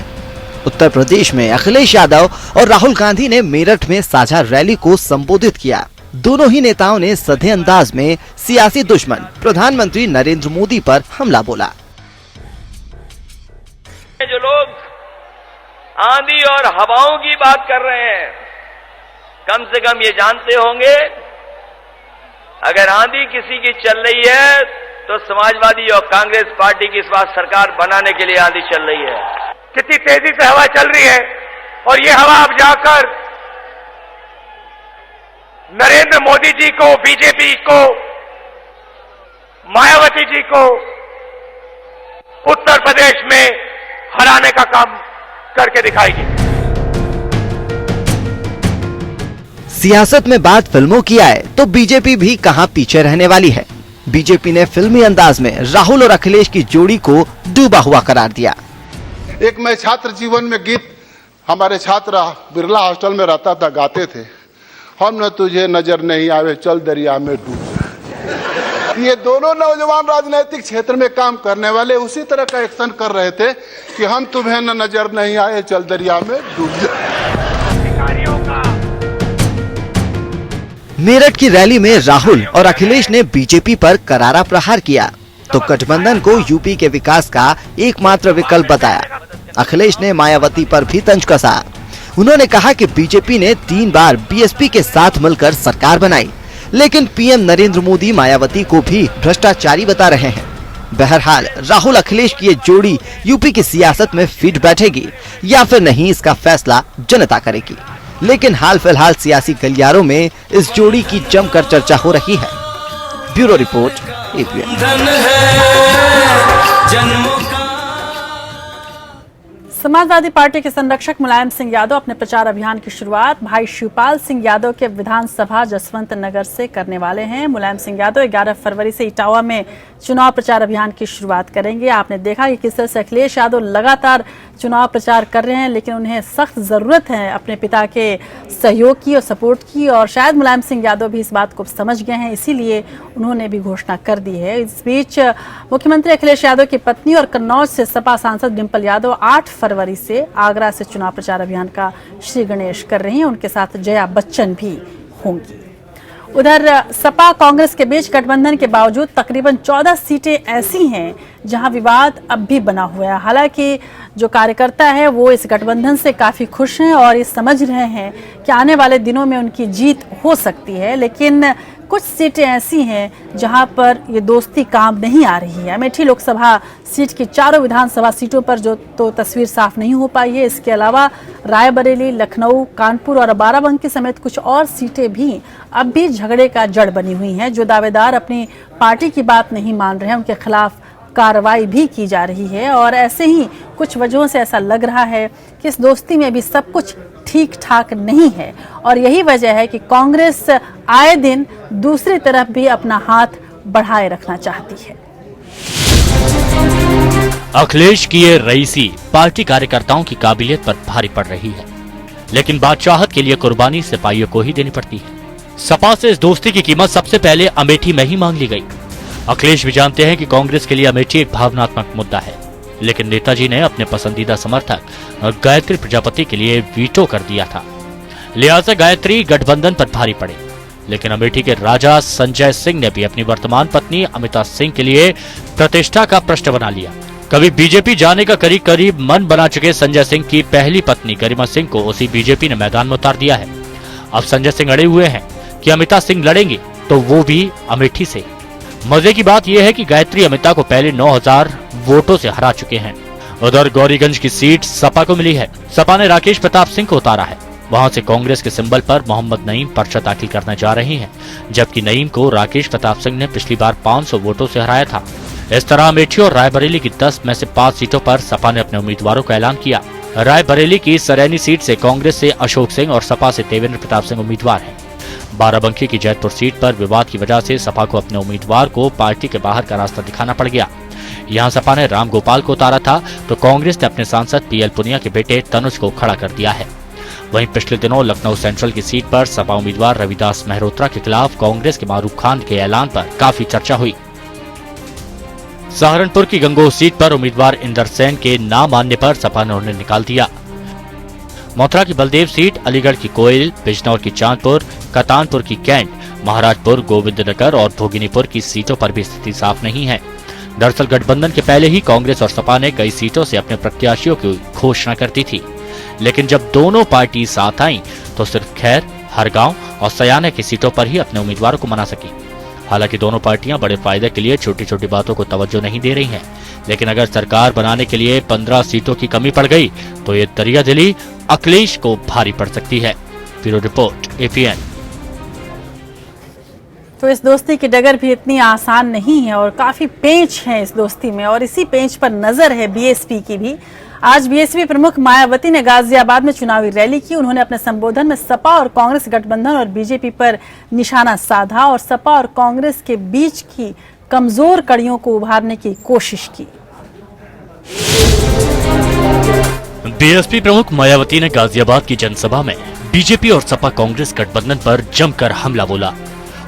उत्तर प्रदेश में अखिलेश यादव और राहुल गांधी ने मेरठ में साझा रैली को संबोधित किया। दोनों ही नेताओं ने सधे अंदाज में सियासी दुश्मन प्रधानमंत्री नरेंद्र मोदी पर हमला बोला। जो लोग आंधी और हवाओं की बात कर रहे हैं, कम से कम ये जानते होंगे अगर आंधी किसी की चल रही है तो समाजवादी और कांग्रेस पार्टी की इस बार सरकार बनाने के लिए आंधी चल रही है। कितनी तेजी से हवा चल रही है और ये हवा अब जाकर नरेंद्र मोदी जी को, बीजेपी को, मायावती जी को उत्तर प्रदेश में हराने का काम करके दिखाएगी। सियासत में बात फिल्मों की आए तो बीजेपी भी कहां पीछे रहने वाली है। बीजेपी ने फिल्मी अंदाज में राहुल और अखिलेश की जोड़ी को डूबा हुआ करार दिया। एक मैं छात्र जीवन में गीत हमारे छात्र बिरला हॉस्टल में रहता था, गाते थे, हम न तुझे नजर नहीं आवे चल दरिया में डूब। ये दोनों नौजवान राजनीतिक क्षेत्र में काम करने वाले उसी तरह का एक्शन कर रहे थे कि हम तुम्हें न नजर नहीं आए चल दरिया में डूब। मेरठ की रैली में राहुल और अखिलेश ने बीजेपी पर करारा प्रहार किया तो गठबंधन को यूपी के विकास का एकमात्र विकल्प बताया। अखिलेश ने मायावती पर भी तंज कसा। उन्होंने कहा कि बीजेपी ने 3 बार बीएसपी के साथ मिलकर सरकार बनाई, लेकिन पीएम नरेंद्र मोदी मायावती को भी भ्रष्टाचारी बता रहे हैं। बहरहाल राहुल अखिलेश की ये जोड़ी यूपी की सियासत में फिट बैठेगी या फिर नहीं, इसका फैसला जनता करेगी। लेकिन हाल फिलहाल सियासी गलियारों में इस जोड़ी की जमकर चर्चा हो रही है। Bureau report APN. Samajwadi party के संरक्षक मुलायम सिंह यादव अपने प्रचार अभियान की शुरुआत भाई शिवपाल सिंह यादव के विधानसभा जसवंत नगर से करने वाले हैं। मुलायम सिंह यादव 11 फरवरी से इटावा में चुनाव प्रचार अभियान की शुरुआत करेंगे। आपने देखा कि किस तरह से अखिलेश यादव लगातार चुनाव प्रचार कर रहे हैं, लेकिन उन्हें सख्त जरूरत है अपने पिता के सहयोग की और सपोर्ट की, और शायद मुलायम सिंह यादव भी इस बात को समझ गए हैं, इसीलिए उन्होंने भी घोषणा कर दी है। इस बीच मुख्यमंत्री अखिलेश यादव की पत्नी और कन्नौज से सपा सांसद डिंपल यादव 8 फरवरी से आगरा से चुनाव प्रचार अभियान का श्री गणेश कर रही हैं। उनके साथ जया बच्चन भी होंगी। उधर सपा कांग्रेस के बीच गठबंधन के बावजूद तकरीबन 14 सीटें ऐसी हैं जहां विवाद अब भी बना हुआ है। हालांकि जो कार्यकर्ता है वो इस गठबंधन से काफी खुश हैं और ये समझ रहे हैं कि आने वाले दिनों में उनकी जीत हो सकती है, लेकिन कुछ सीटें ऐसी हैं जहां पर ये दोस्ती काम नहीं आ रही है। अमेठी लोकसभा सीट की 4 विधानसभा सीटों पर जो तो तस्वीर साफ नहीं हो पाई है। इसके अलावा रायबरेली, लखनऊ, कानपुर और बाराबंकी समेत कुछ और सीटें भी अब भी झगड़े का जड़ बनी हुई हैं। जो दावेदार अपनी पार्टी की बात नहीं मान रहे हैं उनके खिलाफ कार्रवाई भी की जा रही है, और ऐसे ही कुछ वजहों से ऐसा लग रहा है कि इस दोस्ती में भी सब कुछ ठीक ठाक नहीं है, और यही वजह है कि कांग्रेस आए दिन दूसरी तरफ भी अपना हाथ बढ़ाए रखना चाहती है। अखिलेश की ये रईसी पार्टी कार्यकर्ताओं की काबिलियत पर भारी पड़ रही है, लेकिन बादशाहत के लिए कुर्बानी सिपाहियों को ही देनी पड़ती है। सपा से इस दोस्ती की कीमत सबसे पहले अमेठी में ही मांग ली गई। अखिलेश भी जानते हैं कि कांग्रेस के लिए अमेठी एक भावनात्मक मुद्दा है, लेकिन नेताजी ने अपने पसंदीदा समर्थक गायत्री प्रजापति के लिए वीटो कर दिया था, लिहाजा गायत्री गठबंधन पर भारी पड़े। लेकिन अमेठी के राजा संजय सिंह ने भी अपनी वर्तमान पत्नी अमिता सिंह के लिए प्रतिष्ठा का प्रश्न बना लिया। कभी बीजेपी जाने का करीब करीब मन बना चुके संजय सिंह की पहली पत्नी गरिमा सिंह को उसी बीजेपी ने मैदान में उतार दिया है। अब संजय सिंह अड़े हुए हैं कि अमिता सिंह लड़ेंगी तो वो भी अमेठी से। मजे की बात यह है कि गायत्री अमिता को पहले 9000 वोटों से हरा चुके हैं। उधर गौरीगंज की सीट सपा को मिली है। सपा ने राकेश प्रताप सिंह को उतारा है। वहां से कांग्रेस के सिंबल पर मोहम्मद नईम पर्चा दाखिल करने जा रही हैं, जबकि नईम को राकेश प्रताप सिंह ने पिछली बार 500 वोटों से हराया था। इस तरह अमेठी और रायबरेली की 10 में से 5 सीटों पर सपा ने अपने उम्मीदवारों का ऐलान किया। रायबरेली की सरैनी सीट से कांग्रेस से अशोक सिंह और सपा से देवेंद्र प्रताप सिंह उम्मीदवार हैं। बाराबंकी की जैतपुर सीट पर विवाद की वजह से सपा को अपने उम्मीदवार को पार्टी के बाहर का रास्ता दिखाना पड़ गया। यहाँ सपा ने राम गोपाल को उतारा था तो कांग्रेस ने अपने सांसद पीएल पुनिया के बेटे तनुज को खड़ा कर दिया है। वहीं पिछले दिनों लखनऊ सेंट्रल की सीट पर सपा उम्मीदवार रविदास मेहरोत्रा के खिलाफ कांग्रेस के मारूफ खान के ऐलान पर काफी चर्चा हुई। सहारनपुर की गंगोह सीट पर उम्मीदवार इंदर सेन के नाम आने पर सपा ने उन्हें निकाल दिया। मथुरा की बलदेव सीट, अलीगढ़ की कोयल, बिजनौर की चांदपुर, कतानपुर की कैंट, महाराजपुर, गोविंदनगर और भोगिनीपुर की सीटों पर भी स्थिति साफ नहीं है। दरअसल गठबंधन के पहले ही कांग्रेस और सपा ने कई सीटों से अपने प्रत्याशियों की घोषणा कर दी थी, लेकिन जब दोनों पार्टी साथ आईं तो सिर्फ खैर, हरगांव और सयाना की सीटों पर ही अपने उम्मीदवारों को मना सकी। हालांकि दोनों पार्टियां बड़े फायदे के लिए छोटी छोटी बातों को तवज्जो नहीं दे रही हैं, लेकिन अगर सरकार बनाने के लिए 15 सीटों की कमी पड़ गई तो ये दरियादिली अखिलेश को भारी पड़ सकती है। Bureau report, APN। तो इस दोस्ती की डगर भी इतनी आसान नहीं है और काफी पेंच है इस दोस्ती में, और इसी पेंच पर नजर है बीएसपी की भी। आज बीएसपी प्रमुख मायावती ने गाजियाबाद में चुनावी रैली की। उन्होंने अपने संबोधन में सपा और कांग्रेस गठबंधन और बीजेपी पर निशाना साधा और सपा और कांग्रेस के बीच की कमजोर कड़ियों को उभारने की कोशिश की। बीएसपी प्रमुख मायावती ने गाजियाबाद की जनसभा में बीजेपी और सपा कांग्रेस गठबंधन पर जमकर हमला बोला।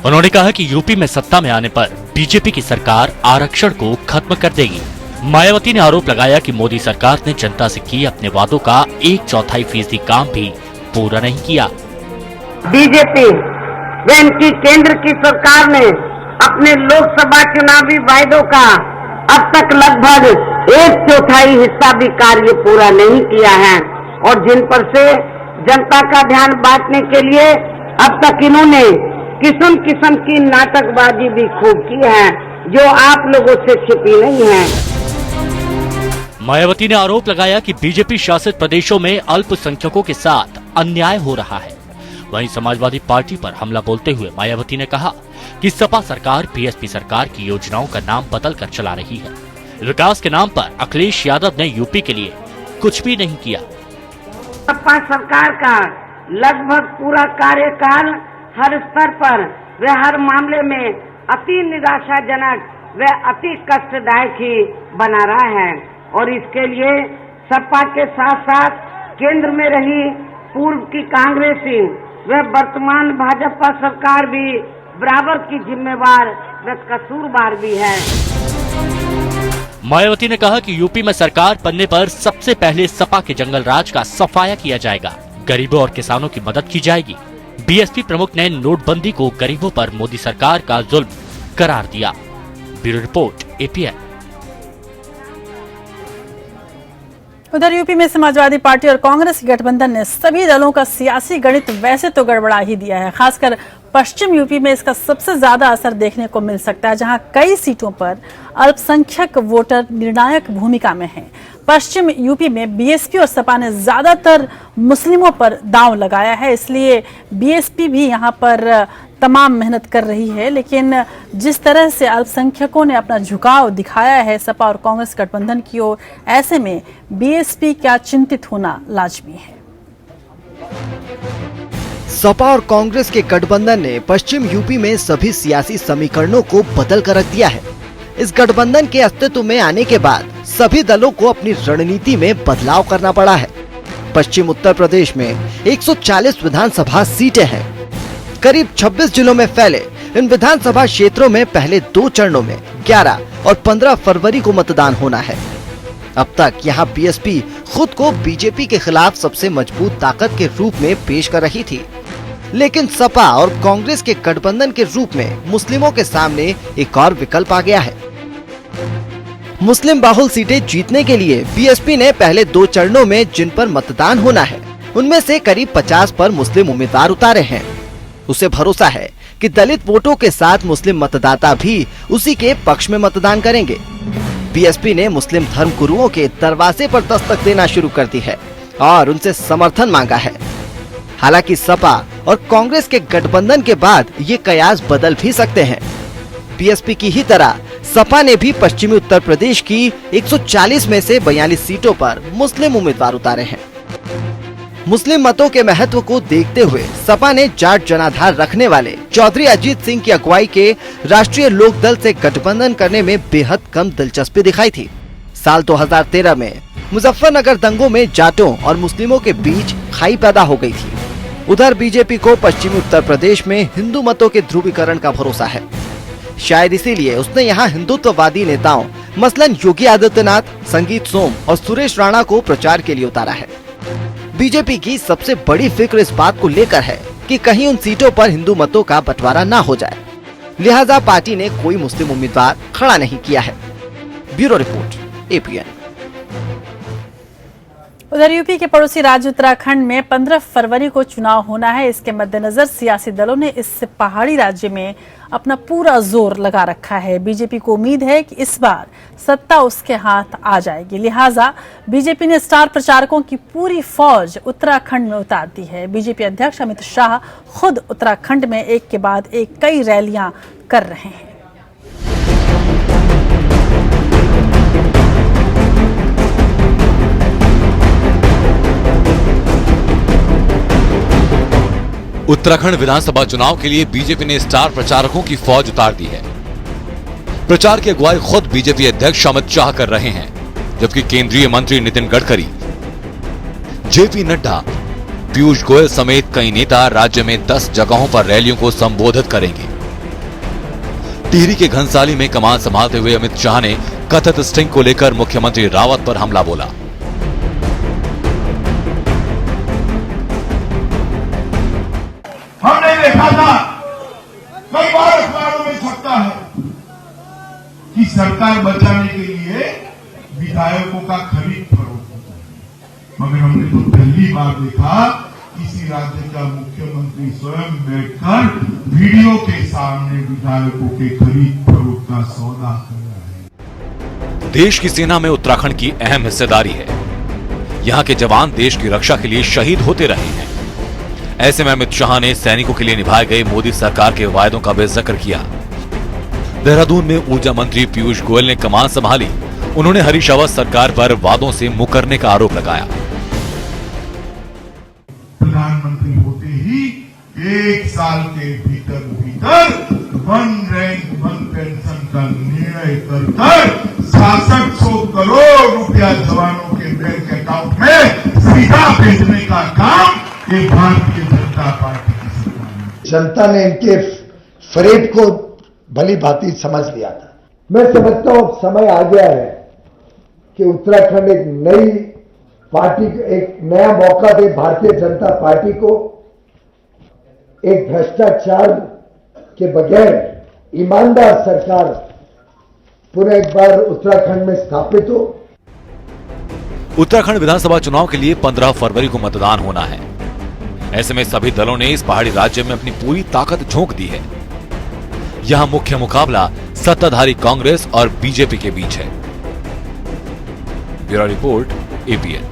उन्होंने कहा कि यूपी में सत्ता में आने पर बीजेपी की सरकार आरक्षण को खत्म कर देगी। मायावती ने आरोप लगाया कि मोदी सरकार ने जनता से किए अपने वादों का 1/4% काम भी पूरा नहीं किया। बीजेपी व इनकी केंद्र की सरकार ने अपने लोकसभा चुनावी वायदों का अब तक लगभग 1/4 हिस्सा भी कार्य पूरा नहीं किया है, और जिन पर से जनता का ध्यान बांटने के लिए अब तक इन्होंने किस्म किस्म की नाटकबाजी भी खूब की है, जो आप लोगों से छिपी नहीं है। मायावती ने आरोप लगाया कि बीजेपी शासित प्रदेशों में अल्पसंख्यकों के साथ अन्याय हो रहा है। वहीं समाजवादी पार्टी पर हमला बोलते हुए मायावती ने कहा कि सपा सरकार बीएसपी सरकार की योजनाओं का नाम बदल कर चला रही है। विकास के नाम पर अखिलेश यादव ने यूपी के लिए कुछ भी नहीं किया। सपा सरकार का लगभग पूरा कार्यकाल हर स्तर पर व हर मामले में अति निराशाजनक व अति कष्टदायक ही बना रहा है, और इसके लिए सपा के साथ साथ केंद्र में रही पूर्व की कांग्रेसी व वर्तमान भाजपा सरकार भी बराबर की जिम्मेवार व कसूरवार भी है। मायावती ने कहा कि यूपी में सरकार बनने पर सबसे पहले सपा के जंगल राज का सफाया किया जाएगा, गरीबों और किसानों की मदद की जाएगी। बीएसपी प्रमुख ने नोटबंदी को गरीबों पर मोदी सरकार का जुल्म करार दिया। Bureau report, APN। उधर यूपी में समाजवादी पार्टी और कांग्रेस गठबंधन ने सभी दलों का सियासी गणित वैसे तो गड़बड़ा ही दिया है। खासकर पश्चिम यूपी में इसका सबसे ज्यादा असर देखने को मिल सकता है, जहां कई सीटों पर अल्पसंख्यक वोटर निर्णायक भूमिका में हैं। पश्चिम यूपी में बीएसपी और सपा ने ज्यादातर मुस्लिमों पर दांव लगाया है, इसलिए बीएसपी भी यहां पर तमाम मेहनत कर रही है। लेकिन जिस तरह से अल्पसंख्यकों ने अपना झुकाव दिखाया है सपा और कांग्रेस गठबंधन की ओर, ऐसे में बीएसपी क्या चिंतित होना लाजमी है। सपा और कांग्रेस के गठबंधन ने पश्चिम यूपी में सभी सियासी समीकरणों को बदल कर रख दिया है। इस गठबंधन के अस्तित्व में आने के बाद सभी दलों को अपनी रणनीति में बदलाव करना पड़ा है। पश्चिम उत्तर प्रदेश में 140 विधानसभा सीटें हैं। करीब 26 जिलों में फैले इन विधानसभा क्षेत्रों में पहले 2 चरणों में 11 और 15 फरवरी को मतदान होना है। अब तक यहाँ बीएसपी खुद को बीजेपी के खिलाफ सबसे मजबूत ताकत के रूप में पेश कर रही थी। लेकिन सपा और कांग्रेस के गठबंधन के रूप में मुस्लिमों के सामने एक और विकल्प आ गया है। मुस्लिम बाहुल सीटें जीतने के लिए बीएसपी ने पहले 2 चरणों में जिन पर मतदान होना है, उनमें से करीब 50 पर मुस्लिम उम्मीदवार उतारे हैं। उसे भरोसा है कि दलित वोटों के साथ मुस्लिम मतदाता भी उसी के पक्ष में मतदान करेंगे। बीएसपी ने मुस्लिम धर्म गुरुओं के दरवाजे पर दस्तक देना शुरू कर दी है और उनसे समर्थन मांगा है। हालांकि सपा और कांग्रेस के गठबंधन के बाद ये कयास बदल भी सकते हैं। बीएसपी की ही तरह सपा ने भी पश्चिमी उत्तर प्रदेश की 140 में से 42 सीटों पर मुस्लिम उम्मीदवार उतारे हैं। मुस्लिम मतों के महत्व को देखते हुए सपा ने जाट जनाधार रखने वाले चौधरी अजीत सिंह की अगुवाई के राष्ट्रीय लोक दल से गठबंधन करने में बेहद कम दिलचस्पी दिखाई थी। साल 2013 में मुजफ्फरनगर दंगों में जाटों और मुस्लिमों के बीच खाई पैदा हो गई थी। उधर बीजेपी को पश्चिमी उत्तर प्रदेश में हिंदू मतों के ध्रुवीकरण का भरोसा है। शायद इसीलिए उसने यहाँ हिंदुत्ववादी नेताओं मसलन योगी आदित्यनाथ, संगीत सोम और सुरेश राणा को प्रचार के लिए उतारा है। बीजेपी की सबसे बड़ी फिक्र इस बात को लेकर है कि कहीं उन सीटों पर हिंदू मतों का बंटवारा न हो जाए, लिहाजा पार्टी ने कोई मुस्लिम उम्मीदवार खड़ा नहीं किया है। Bureau report, APN. उधर यूपी के पड़ोसी राज्य उत्तराखंड में 15 फरवरी को चुनाव होना है। इसके मद्देनजर सियासी दलों ने इस पहाड़ी राज्य में अपना पूरा जोर लगा रखा है। बीजेपी को उम्मीद है कि इस बार सत्ता उसके हाथ आ जाएगी, लिहाजा बीजेपी ने स्टार प्रचारकों की पूरी फौज उत्तराखंड में उतार दी है। बीजेपी अध्यक्ष अमित शाह खुद उत्तराखंड में एक के बाद एक कई रैलियां कर रहे हैं। उत्तराखंड विधानसभा चुनाव के लिए बीजेपी ने स्टार प्रचारकों की फौज उतार दी है। प्रचार की अगुवाई खुद बीजेपी अध्यक्ष अमित शाह कर रहे हैं, जबकि केंद्रीय मंत्री नितिन गडकरी, जेपी नड्डा, पीयूष गोयल समेत कई नेता राज्य में 10 जगहों पर रैलियों को संबोधित करेंगे। टिहरी के घनसाली में कमान संभालते हुए अमित शाह ने कथित स्टिंग को लेकर मुख्यमंत्री रावत पर हमला बोला। हमने देखा था, कई बार अखबारों में छपता है कि सरकार बचाने के लिए विधायकों का खरीद फरोख्त होता है, मगर हमने तो पहली बार देखा किसी राज्य का मुख्यमंत्री स्वयं बैठकर वीडियो के सामने विधायकों के खरीद फरोख्त का सौदा कर रहा है। देश की सेना में उत्तराखंड की अहम हिस्सेदारी है। यहाँ के जवान देश की रक्षा के लिए शहीद होते रहे हैं। ऐसे में अमित शाह ने सैनिकों के लिए निभाए गए मोदी सरकार के वायदों का भी जिक्र किया। देहरादून में ऊर्जा मंत्री पीयूष गोयल ने कमान संभाली। उन्होंने हरीश रावत सरकार पर वादों से मुकरने का आरोप लगाया। प्रधानमंत्री होते ही 1 साल के भीतर 1 रैंक 1 पेंशन का निर्णय कर 6600 करोड़ रुपया जवानों के बैंक अकाउंट में सीधा भेजने का काम ये भारतीय जनता पार्टी की सरकार है। जनता ने इनके फरेब को भली भांति समझ लिया था। मैं समझता हूं समय आ गया है कि उत्तराखंड एक नई पार्टी, एक नया मौका दे भारतीय जनता पार्टी को। एक भ्रष्टाचार के बगैर ईमानदार सरकार पूरे एक बार उत्तराखंड में स्थापित हो। उत्तराखंड विधानसभा चुनाव के लिए 15 फरवरी को मतदान होना है। ऐसे में सभी दलों ने इस पहाड़ी राज्य में अपनी पूरी ताकत झोंक दी है। यहां मुख्य मुकाबला सत्ताधारी कांग्रेस और बीजेपी के बीच है। Bureau report, APN.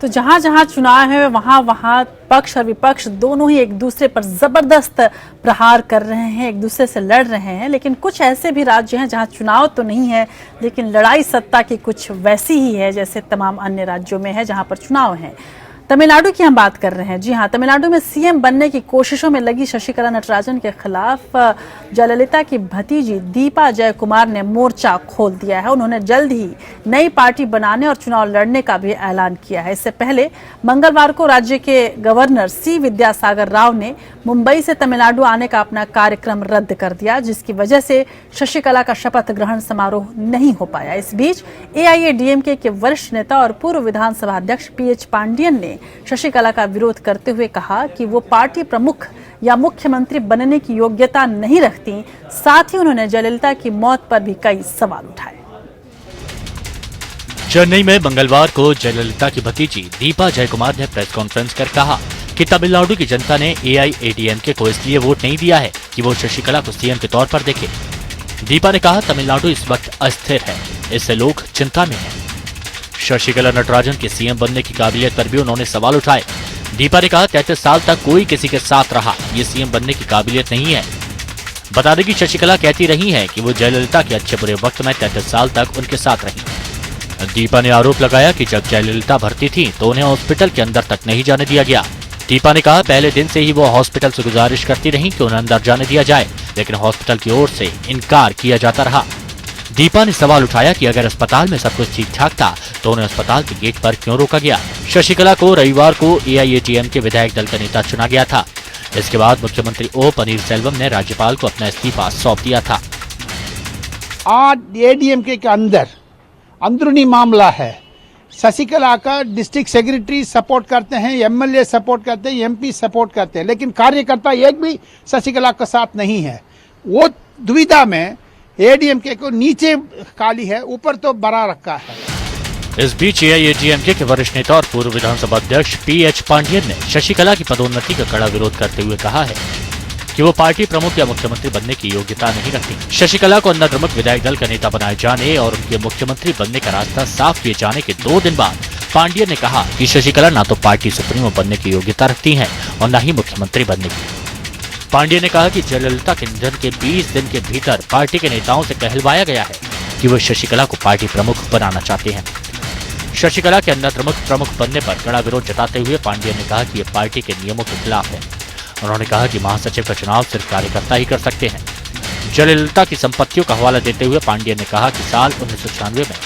तो जहां जहां चुनाव है वहां वहां पक्ष और विपक्ष दोनों ही एक दूसरे पर जबरदस्त प्रहार कर रहे हैं, एक दूसरे से लड़ रहे हैं। लेकिन कुछ ऐसे भी राज्य हैं जहां चुनाव तो नहीं है, लेकिन लड़ाई सत्ता की कुछ वैसी ही है जैसे तमाम अन्य राज्यों में है जहां पर चुनाव है। तमिलनाडु की हम बात कर रहे हैं। जी हां, तमिलनाडु में सीएम बनने की कोशिशों में लगी शशिकला नटराजन के खिलाफ जयललिता की भतीजी दीपा जयकुमार ने मोर्चा खोल दिया है। उन्होंने जल्द ही नई पार्टी बनाने और चुनाव लड़ने का भी ऐलान किया है। इससे पहले मंगलवार को राज्य के गवर्नर सी विद्यासागर राव ने मुंबई से तमिलनाडु आने का अपना कार्यक्रम रद्द कर दिया, जिसकी वजह से शशिकला का शपथ ग्रहण समारोह नहीं हो पाया। इस बीच एआईएडीएमके के वरिष्ठ नेता और पूर्व विधानसभा अध्यक्ष पीएच पांडियन ने शशिकला का विरोध करते हुए कहा कि वो पार्टी प्रमुख या मुख्यमंत्री बनने की योग्यता नहीं रखती। साथ ही उन्होंने जयललिता की मौत पर भी कई सवाल उठाए। चेन्नई में मंगलवार को जयललिता की भतीजी दीपा जयकुमार ने प्रेस कॉन्फ्रेंस कर कहा कि तमिलनाडु की जनता ने AIADMK को इसलिए वोट नहीं दिया है कि वो शशिकला को सीएम के तौर पर देखे। दीपा ने कहा, तमिलनाडु इस वक्त अस्थिर है, इससे लोग चिंता में हैं। शशिकला नटराजन के सीएम बनने की काबिलियत पर भी उन्होंने सवाल उठाए। दीपा ने कहा, 33 साल तक कोई किसी के साथ रहा, ये सीएम बनने की काबिलियत नहीं है। बता दें कि शशिकला कहती रही है कि वो जयललिता के अच्छे बुरे वक्त में 33 साल तक उनके साथ रही। दीपा ने आरोप लगाया कि जब जयललिता भर्ती थी तो उन्हें हॉस्पिटल के अंदर तक नहीं जाने दिया गया। दीपा ने कहा, पहले दिन से ही वो हॉस्पिटल से गुजारिश करती रही कि उन्हें अंदर जाने दिया जाए, लेकिन हॉस्पिटल की ओर से इनकार किया जाता रहा। दीपा ने सवाल उठाया कि अगर अस्पताल में सब कुछ ठीक ठाक था तो उन्हें अस्पताल के गेट पर क्यों रोका गया। शशिकला को रविवार को AIADMK के विधायक दल का नेता चुना गया था। इसके बाद मुख्यमंत्री O पनीरसेल्वम ने राज्यपाल को अपना इस्तीफा सौंप दिया था। आज ADMK के अंदर अंदरूनी मामला है। शशिकला का डिस्ट्रिक्ट सेक्रेटरी सपोर्ट करते हैं, MLA सपोर्ट करते हैं, MP सपोर्ट करते हैं, लेकिन कार्यकर्ता एक भी शशिकला के साथ नहीं है। वो दुविधा में ADMK को नीचे काली है, ऊपर तो बड़ा रखा है। इस बीच AIADMK के वरिष्ठ नेता और पूर्व विधानसभा अध्यक्ष PH पांडियन ने शशिकला की पदोन्नति का कड़ा विरोध करते हुए कहा है कि वो पार्टी प्रमुख या मुख्यमंत्री बनने की योग्यता नहीं रखती। शशिकला को अन्नाद्रमुक विधायक दल का नेता बनाए जाने और उनके मुख्यमंत्री बनने का रास्ता साफ किए जाने के 2 दिन बाद पांडियन ने कहा कि शशिकला न तो पार्टी सुप्रीमो बनने की योग्यता रखती हैं और न ही मुख्यमंत्री बनने की। पांडियन ने कहा कि जयललिता के निधन के 20 दिन के भीतर पार्टी के नेताओं से कहलवाया गया है कि वो शशिकला को पार्टी प्रमुख बनाना चाहते हैं। शशिकला के अन्नाद्रमुक प्रमुख बनने पर कड़ा विरोध जताते हुए पांडियन ने कहा कि ये पार्टी के नियमों के खिलाफ है। उन्होंने कहा कि महासचिव का चुनाव सिर्फ कार्यकर्ता ही कर सकते हैं। जयललिता की संपत्तियों का हवाला देते हुए पांडियन ने कहा कि साल 1996 में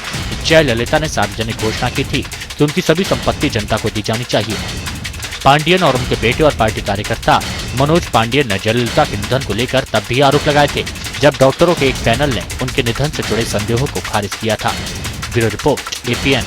जयललिता ने सार्वजनिक घोषणा की थी कि उनकी सभी संपत्ति जनता को दी जानी चाहिए। पांडियन और उनके बेटे और पार्टी कार्यकर्ता मनोज पांडियन ने जयललिता के निधन को लेकर तब भी आरोप लगाए थे जब डॉक्टरों के एक पैनल ने उनके निधन से जुड़े संदेहों को खारिज किया था। Bureau report APN।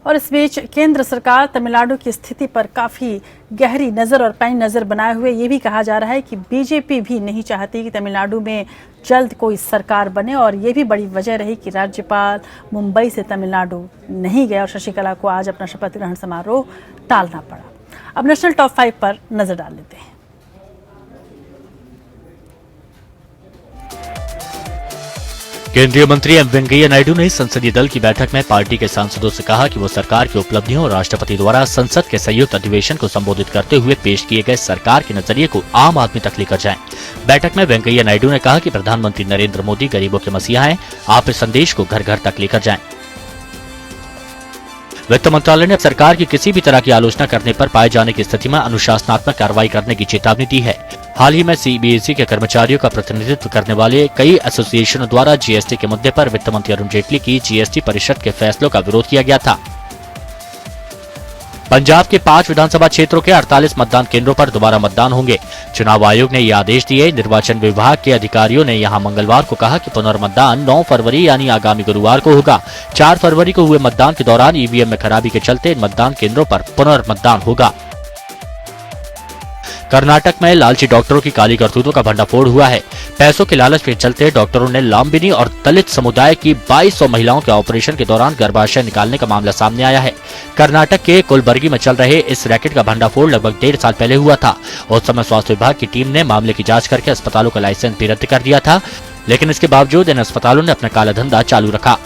और इस बीच केंद्र सरकार तमिलनाडु की स्थिति पर काफी गहरी नजर और पैनी नजर बनाए हुए ये भी कहा जा रहा है कि बीजेपी भी नहीं चाहती कि तमिलनाडु में जल्द कोई सरकार बने, और ये भी बड़ी वजह रही कि राज्यपाल मुंबई से तमिलनाडु नहीं गए और शशिकला को आज अपना शपथ ग्रहण समारोह टालना पड़ा। अब नेशनल टॉप 5 पर नजर डाल लेते हैं। केंद्रीय मंत्री एम वेंकैया नायडू ने संसदीय दल की बैठक में पार्टी के सांसदों से कहा कि वो सरकार की उपलब्धियों और राष्ट्रपति द्वारा संसद के संयुक्त अधिवेशन को संबोधित करते हुए पेश किए गए सरकार के नजरिए को आम आदमी तक लेकर जाएं। बैठक में वेंकैया नायडू ने कहा कि प्रधानमंत्री नरेंद्र मोदी गरीबों के मसीहा हैं, आप इस संदेश को घर घर तक लेकर जाएं। वित्त मंत्रालय ने सरकार की किसी भी तरह की आलोचना करने पर पाए जाने की स्थिति में अनुशासनात्मक कार्रवाई करने की चेतावनी दी है। हाल ही में CBSE के कर्मचारियों का प्रतिनिधित्व करने वाले कई एसोसिएशनों द्वारा GST के मुद्दे पर वित्त मंत्री अरुण जेटली की GST परिषद के फैसलों का विरोध किया गया था। पंजाब के 5 विधानसभा क्षेत्रों के 48 मतदान केंद्रों पर दोबारा मतदान होंगे। चुनाव आयोग ने ये आदेश दिए। निर्वाचन विभाग के अधिकारियों ने यहां मंगलवार को कहा कि पुनर्मतदान 9 फरवरी यानी आगामी गुरुवार को होगा। 4 फरवरी को हुए मतदान के दौरान EVM में खराबी के चलते इन मतदान केंद्रों पर पुनर्मतदान होगा। कर्नाटक में लालची डॉक्टरों की काली करतूतों का भंडाफोड़ हुआ है। पैसों के लालच के चलते डॉक्टरों ने लाम्बिनी और दलित समुदाय की 2200 महिलाओं के ऑपरेशन के दौरान गर्भाशय निकालने का मामला सामने आया है। कर्नाटक के कुलबर्गी में चल रहे इस रैकेट का भंडाफोड़ लगभग 1.5 साल पहले हुआ था। उस समय स्वास्थ्य विभाग की टीम ने मामले की जांच करके अस्पतालों का लाइसेंस भी रद्द कर दिया था, लेकिन इसके बावजूद इन अस्पतालों ने अपना काला धंधा चालू रखा।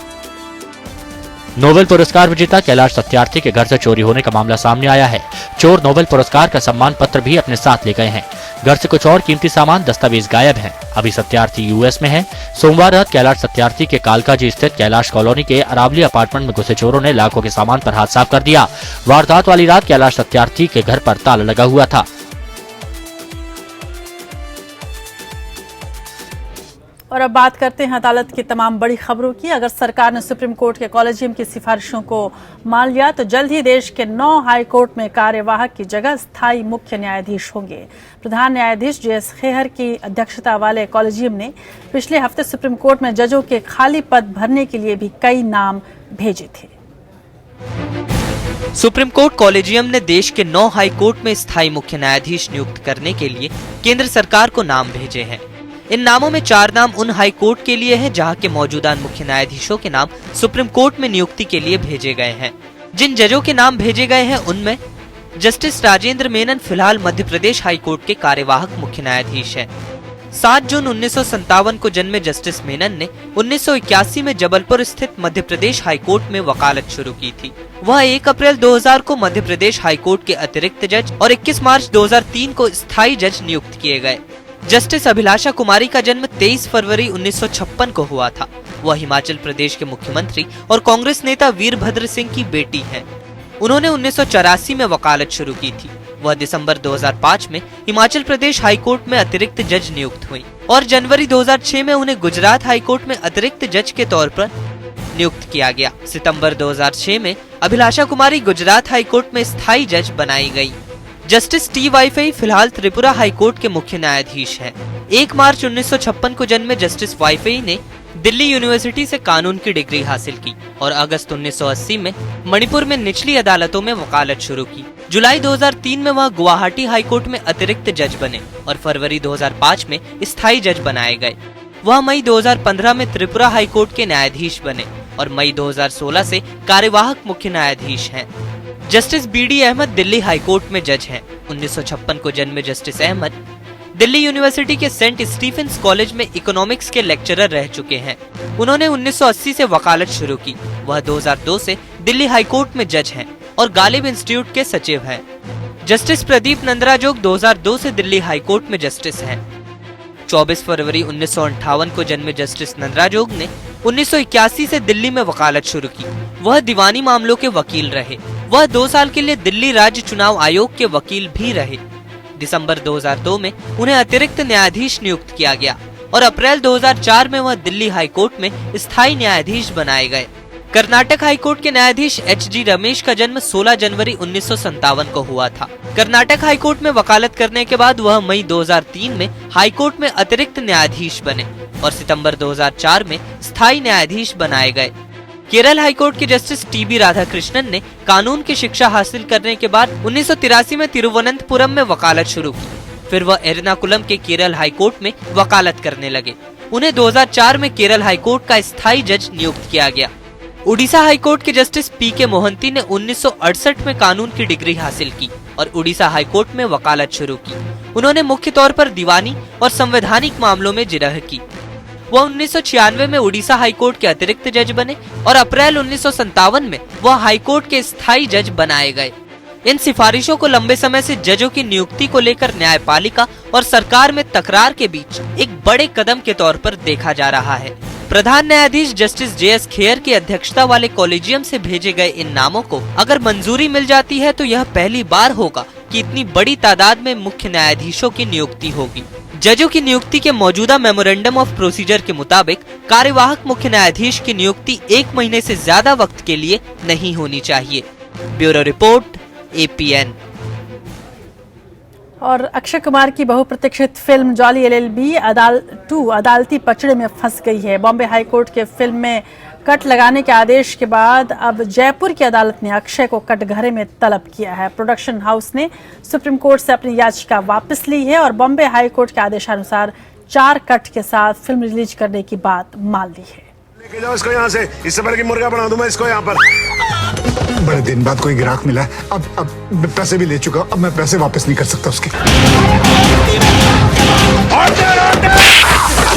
नोबेल पुरस्कार विजेता कैलाश सत्यार्थी के घर से चोरी होने का मामला सामने आया है। चोर नोबेल पुरस्कार का सम्मान पत्र भी अपने साथ ले गए हैं। घर से कुछ और कीमती सामान, दस्तावेज गायब हैं। अभी सत्यार्थी US में है। सोमवार रात कैलाश सत्यार्थी के कालकाजी स्थित कैलाश कॉलोनी के अरावली अपार्टमेंट में घुसे चोरों ने लाखों के सामान पर हाथ साफ कर दिया। वारदात वाली रात कैलाश सत्यार्थी के घर पर ताला लगा हुआ था। और अब बात करते हैं अदालत की तमाम बड़ी खबरों की। अगर सरकार ने सुप्रीम कोर्ट के कॉलेजियम की सिफारिशों को मान लिया तो जल्द ही देश के 9 हाई कोर्ट में कार्यवाहक की जगह स्थायी मुख्य न्यायाधीश होंगे। प्रधान न्यायाधीश JS खेहर की अध्यक्षता वाले कॉलेजियम ने पिछले हफ्ते सुप्रीम कोर्ट में जजों के खाली पद भरने के लिए भी कई नाम भेजे थे। सुप्रीम कोर्ट कॉलेजियम ने देश के 9 हाई कोर्ट में स्थायी मुख्य न्यायाधीश नियुक्त करने के लिए केंद्र सरकार को नाम भेजे हैं। इन नामों में 4 नाम उन हाई कोर्ट के लिए हैं जहां के मौजूदा मुख्य न्यायाधीशों के नाम सुप्रीम कोर्ट में नियुक्ति के लिए भेजे गए हैं। जिन जजों के नाम भेजे गए हैं उनमें जस्टिस राजेंद्र मेनन फिलहाल मध्य प्रदेश हाई कोर्ट के कार्यवाहक मुख्य न्यायाधीश हैं। 7 जून 1957 को जन्मे जस्टिस मेनन ने 1981 में जबलपुर स्थित मध्य प्रदेश हाई कोर्ट में वकालत शुरू की थी। वह 1 अप्रैल 2000 को मध्य प्रदेश हाई कोर्ट के अतिरिक्त जज और 21 मार्च 2003 को स्थायी जज नियुक्त किए गए। जस्टिस अभिलाषा कुमारी का जन्म 23 फरवरी 1956 को हुआ था। वह हिमाचल प्रदेश के मुख्यमंत्री और कांग्रेस नेता वीरभद्र सिंह की बेटी हैं। उन्होंने 1984 में वकालत शुरू की थी। वह दिसंबर 2005 में हिमाचल प्रदेश हाई कोर्ट में अतिरिक्त जज नियुक्त हुई और जनवरी 2006 में उन्हें गुजरात हाई कोर्ट में अतिरिक्त जज के तौर पर नियुक्त किया गया। सितंबर 2006 में अभिलाषा कुमारी गुजरात हाई कोर्ट में स्थायी जज बनाई गई। जस्टिस टी वाईफाई फिलहाल त्रिपुरा हाई कोर्ट के मुख्य न्यायाधीश हैं। 1 मार्च 1956 को जन्मे जस्टिस वाईफाई ने दिल्ली यूनिवर्सिटी से कानून की डिग्री हासिल की और अगस्त 1980 में मणिपुर में निचली अदालतों में वकालत शुरू की। जुलाई 2003 में वह गुवाहाटी हाई कोर्ट में अतिरिक्त जज बने और फरवरी 2005 में स्थायी जज बनाए गए। वह मई 2015 में त्रिपुरा हाई कोर्ट के न्यायाधीश बने और मई 2016 से कार्यवाहक मुख्य न्यायाधीश हैं। Justice BD Ahmed Delhi high court में जज हैं। 1956 को जन्मे जस्टिस अहमद दिल्ली यूनिवर्सिटी के सेंट स्टीफेंस कॉलेज में इकोनॉमिक्स के लेक्चरर रह चुके हैं। उन्होंने 1980 से वकालत शुरू की। वह 2002 से दिल्ली हाई कोर्ट में जज हैं और गालिब इंस्टीट्यूट के सचिव हैं। जस्टिस प्रदीप नंदराजोग 2002 से दिल्ली हाई कोर्ट में जस्टिस हैं। 24 फरवरी 1958 को जन्मे जस्टिस नंदराजोग ने 1981 से दिल्ली में वकालत शुरू की। वह दीवानी मामलों के वकील रहे। वह 2 साल के लिए दिल्ली राज्य चुनाव आयोग के वकील भी रहे। दिसंबर 2002 में उन्हें अतिरिक्त न्यायाधीश नियुक्त किया गया और अप्रैल 2004 में वह दिल्ली हाई कोर्ट में स्थायी न्यायाधीश बनाए गए। कर्नाटक हाई कोर्ट के न्यायाधीश एच.जी. रमेश का जन्म 16 जनवरी 1957 को हुआ था। कर्नाटक हाई कोर्ट में वकालत करने के बाद वह मई 2003 में हाई कोर्ट में अतिरिक्त न्यायाधीश बने और सितंबर 2004 में स्थायी न्यायाधीश बनाए गए। केरल हाई कोर्ट के जस्टिस टी.बी. राधाकृष्णन ने कानून की शिक्षा हासिल करने के बाद 1983 में तिरुवनंतपुरम में वकालत शुरू की। फिर वह एर्नाकुलम के केरल हाई कोर्ट में वकालत करने लगे। उन्हें 2004 में केरल हाई कोर्ट का स्थायी जज नियुक्त किया गया। उड़ीसा हाई कोर्ट के जस्टिस पी.के. मोहंती ने 1968 में कानून की डिग्री हासिल की और उड़ीसा हाई कोर्ट में वकालत शुरू की। उन्होंने मुख्य तौर पर दीवानी और संवैधानिक मामलों में जिरह की। वह 1996 में उड़ीसा हाई कोर्ट के अतिरिक्त जज बने और अप्रैल 1957 में वह हाई कोर्ट के स्थायी जज बनाए गए। इन सिफारिशों को लंबे समय से जजों की नियुक्ति को लेकर न्यायपालिका और सरकार में तकरार के बीच एक बड़े कदम के तौर पर देखा जा रहा है। प्रधान न्यायाधीश जस्टिस जे.एस. खेयर की अध्यक्षता वाले कॉलेजियम से भेजे गए इन नामों को अगर मंजूरी मिल जाती है तो यह पहली बार होगा कि इतनी बड़ी तादाद में मुख्य न्यायाधीशों की नियुक्ति होगी। जजों की नियुक्ति के मौजूदा मेमोरेंडम ऑफ प्रोसीजर के मुताबिक कार्यवाहक मुख्य न्यायाधीश की नियुक्ति 1 महीने से ज्यादा वक्त के लिए नहीं होनी चाहिए। Bureau report, APN। और अक्षय कुमार की बहुप्रतीक्षित फिल्म जॉली LLB अदालती पचड़े में फंस गई है। बॉम्बे हाई कोर्ट के फिल्म में कट लगाने के आदेश के बाद अब जयपुर की अदालत ने अक्षय को कटघरे में तलब किया है। प्रोडक्शन हाउस ने सुप्रीम कोर्ट से अपनी याचिका वापस ली है और बॉम्बे हाई कोर्ट के आदेशानुसार 4 कट के साथ फिल्म रिलीज करने की बात मान ली है। लेके जाओ इसको यहाँ से, इससे पहले कि मुर्गा बना दूं मैं इसको यहाँ पर। बड़े दिन बाद कोई ग्राहक मिला है। अब पैसे भी ले चुका हूं, अब मैं पैसे वापस नहीं कर सकता उसके।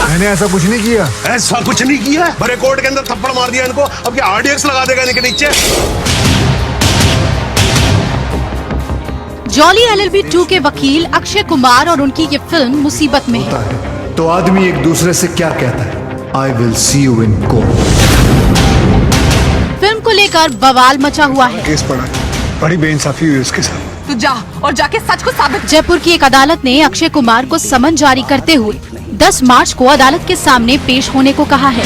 मैंने ऐसा कुछ नहीं किया। ऐसा कुछ नहीं किया? बड़े कोर्ट के अंदर थप्पड़ मार दिया इनको, अब क्या RDX लगा देगा इनके नीचे? जॉली LLB 2 के वकील अक्षय कुमार और उनकी ये फिल्म मुसीबत में है। तो आदमी एक दूसरे से क्या कहता है? I will see you in court। Film को लेकर बवाल मचा हुआ है। केस पड़ा है, बड़ी बेइंसाफी हुई उसके साथ। तू जा और जाके सच को साबित। जयपुर की एक अदालत ने अक्षय कुमार को समन जारी करते हुए 10 मार्च को अदालत के सामने पेश होने को कहा है।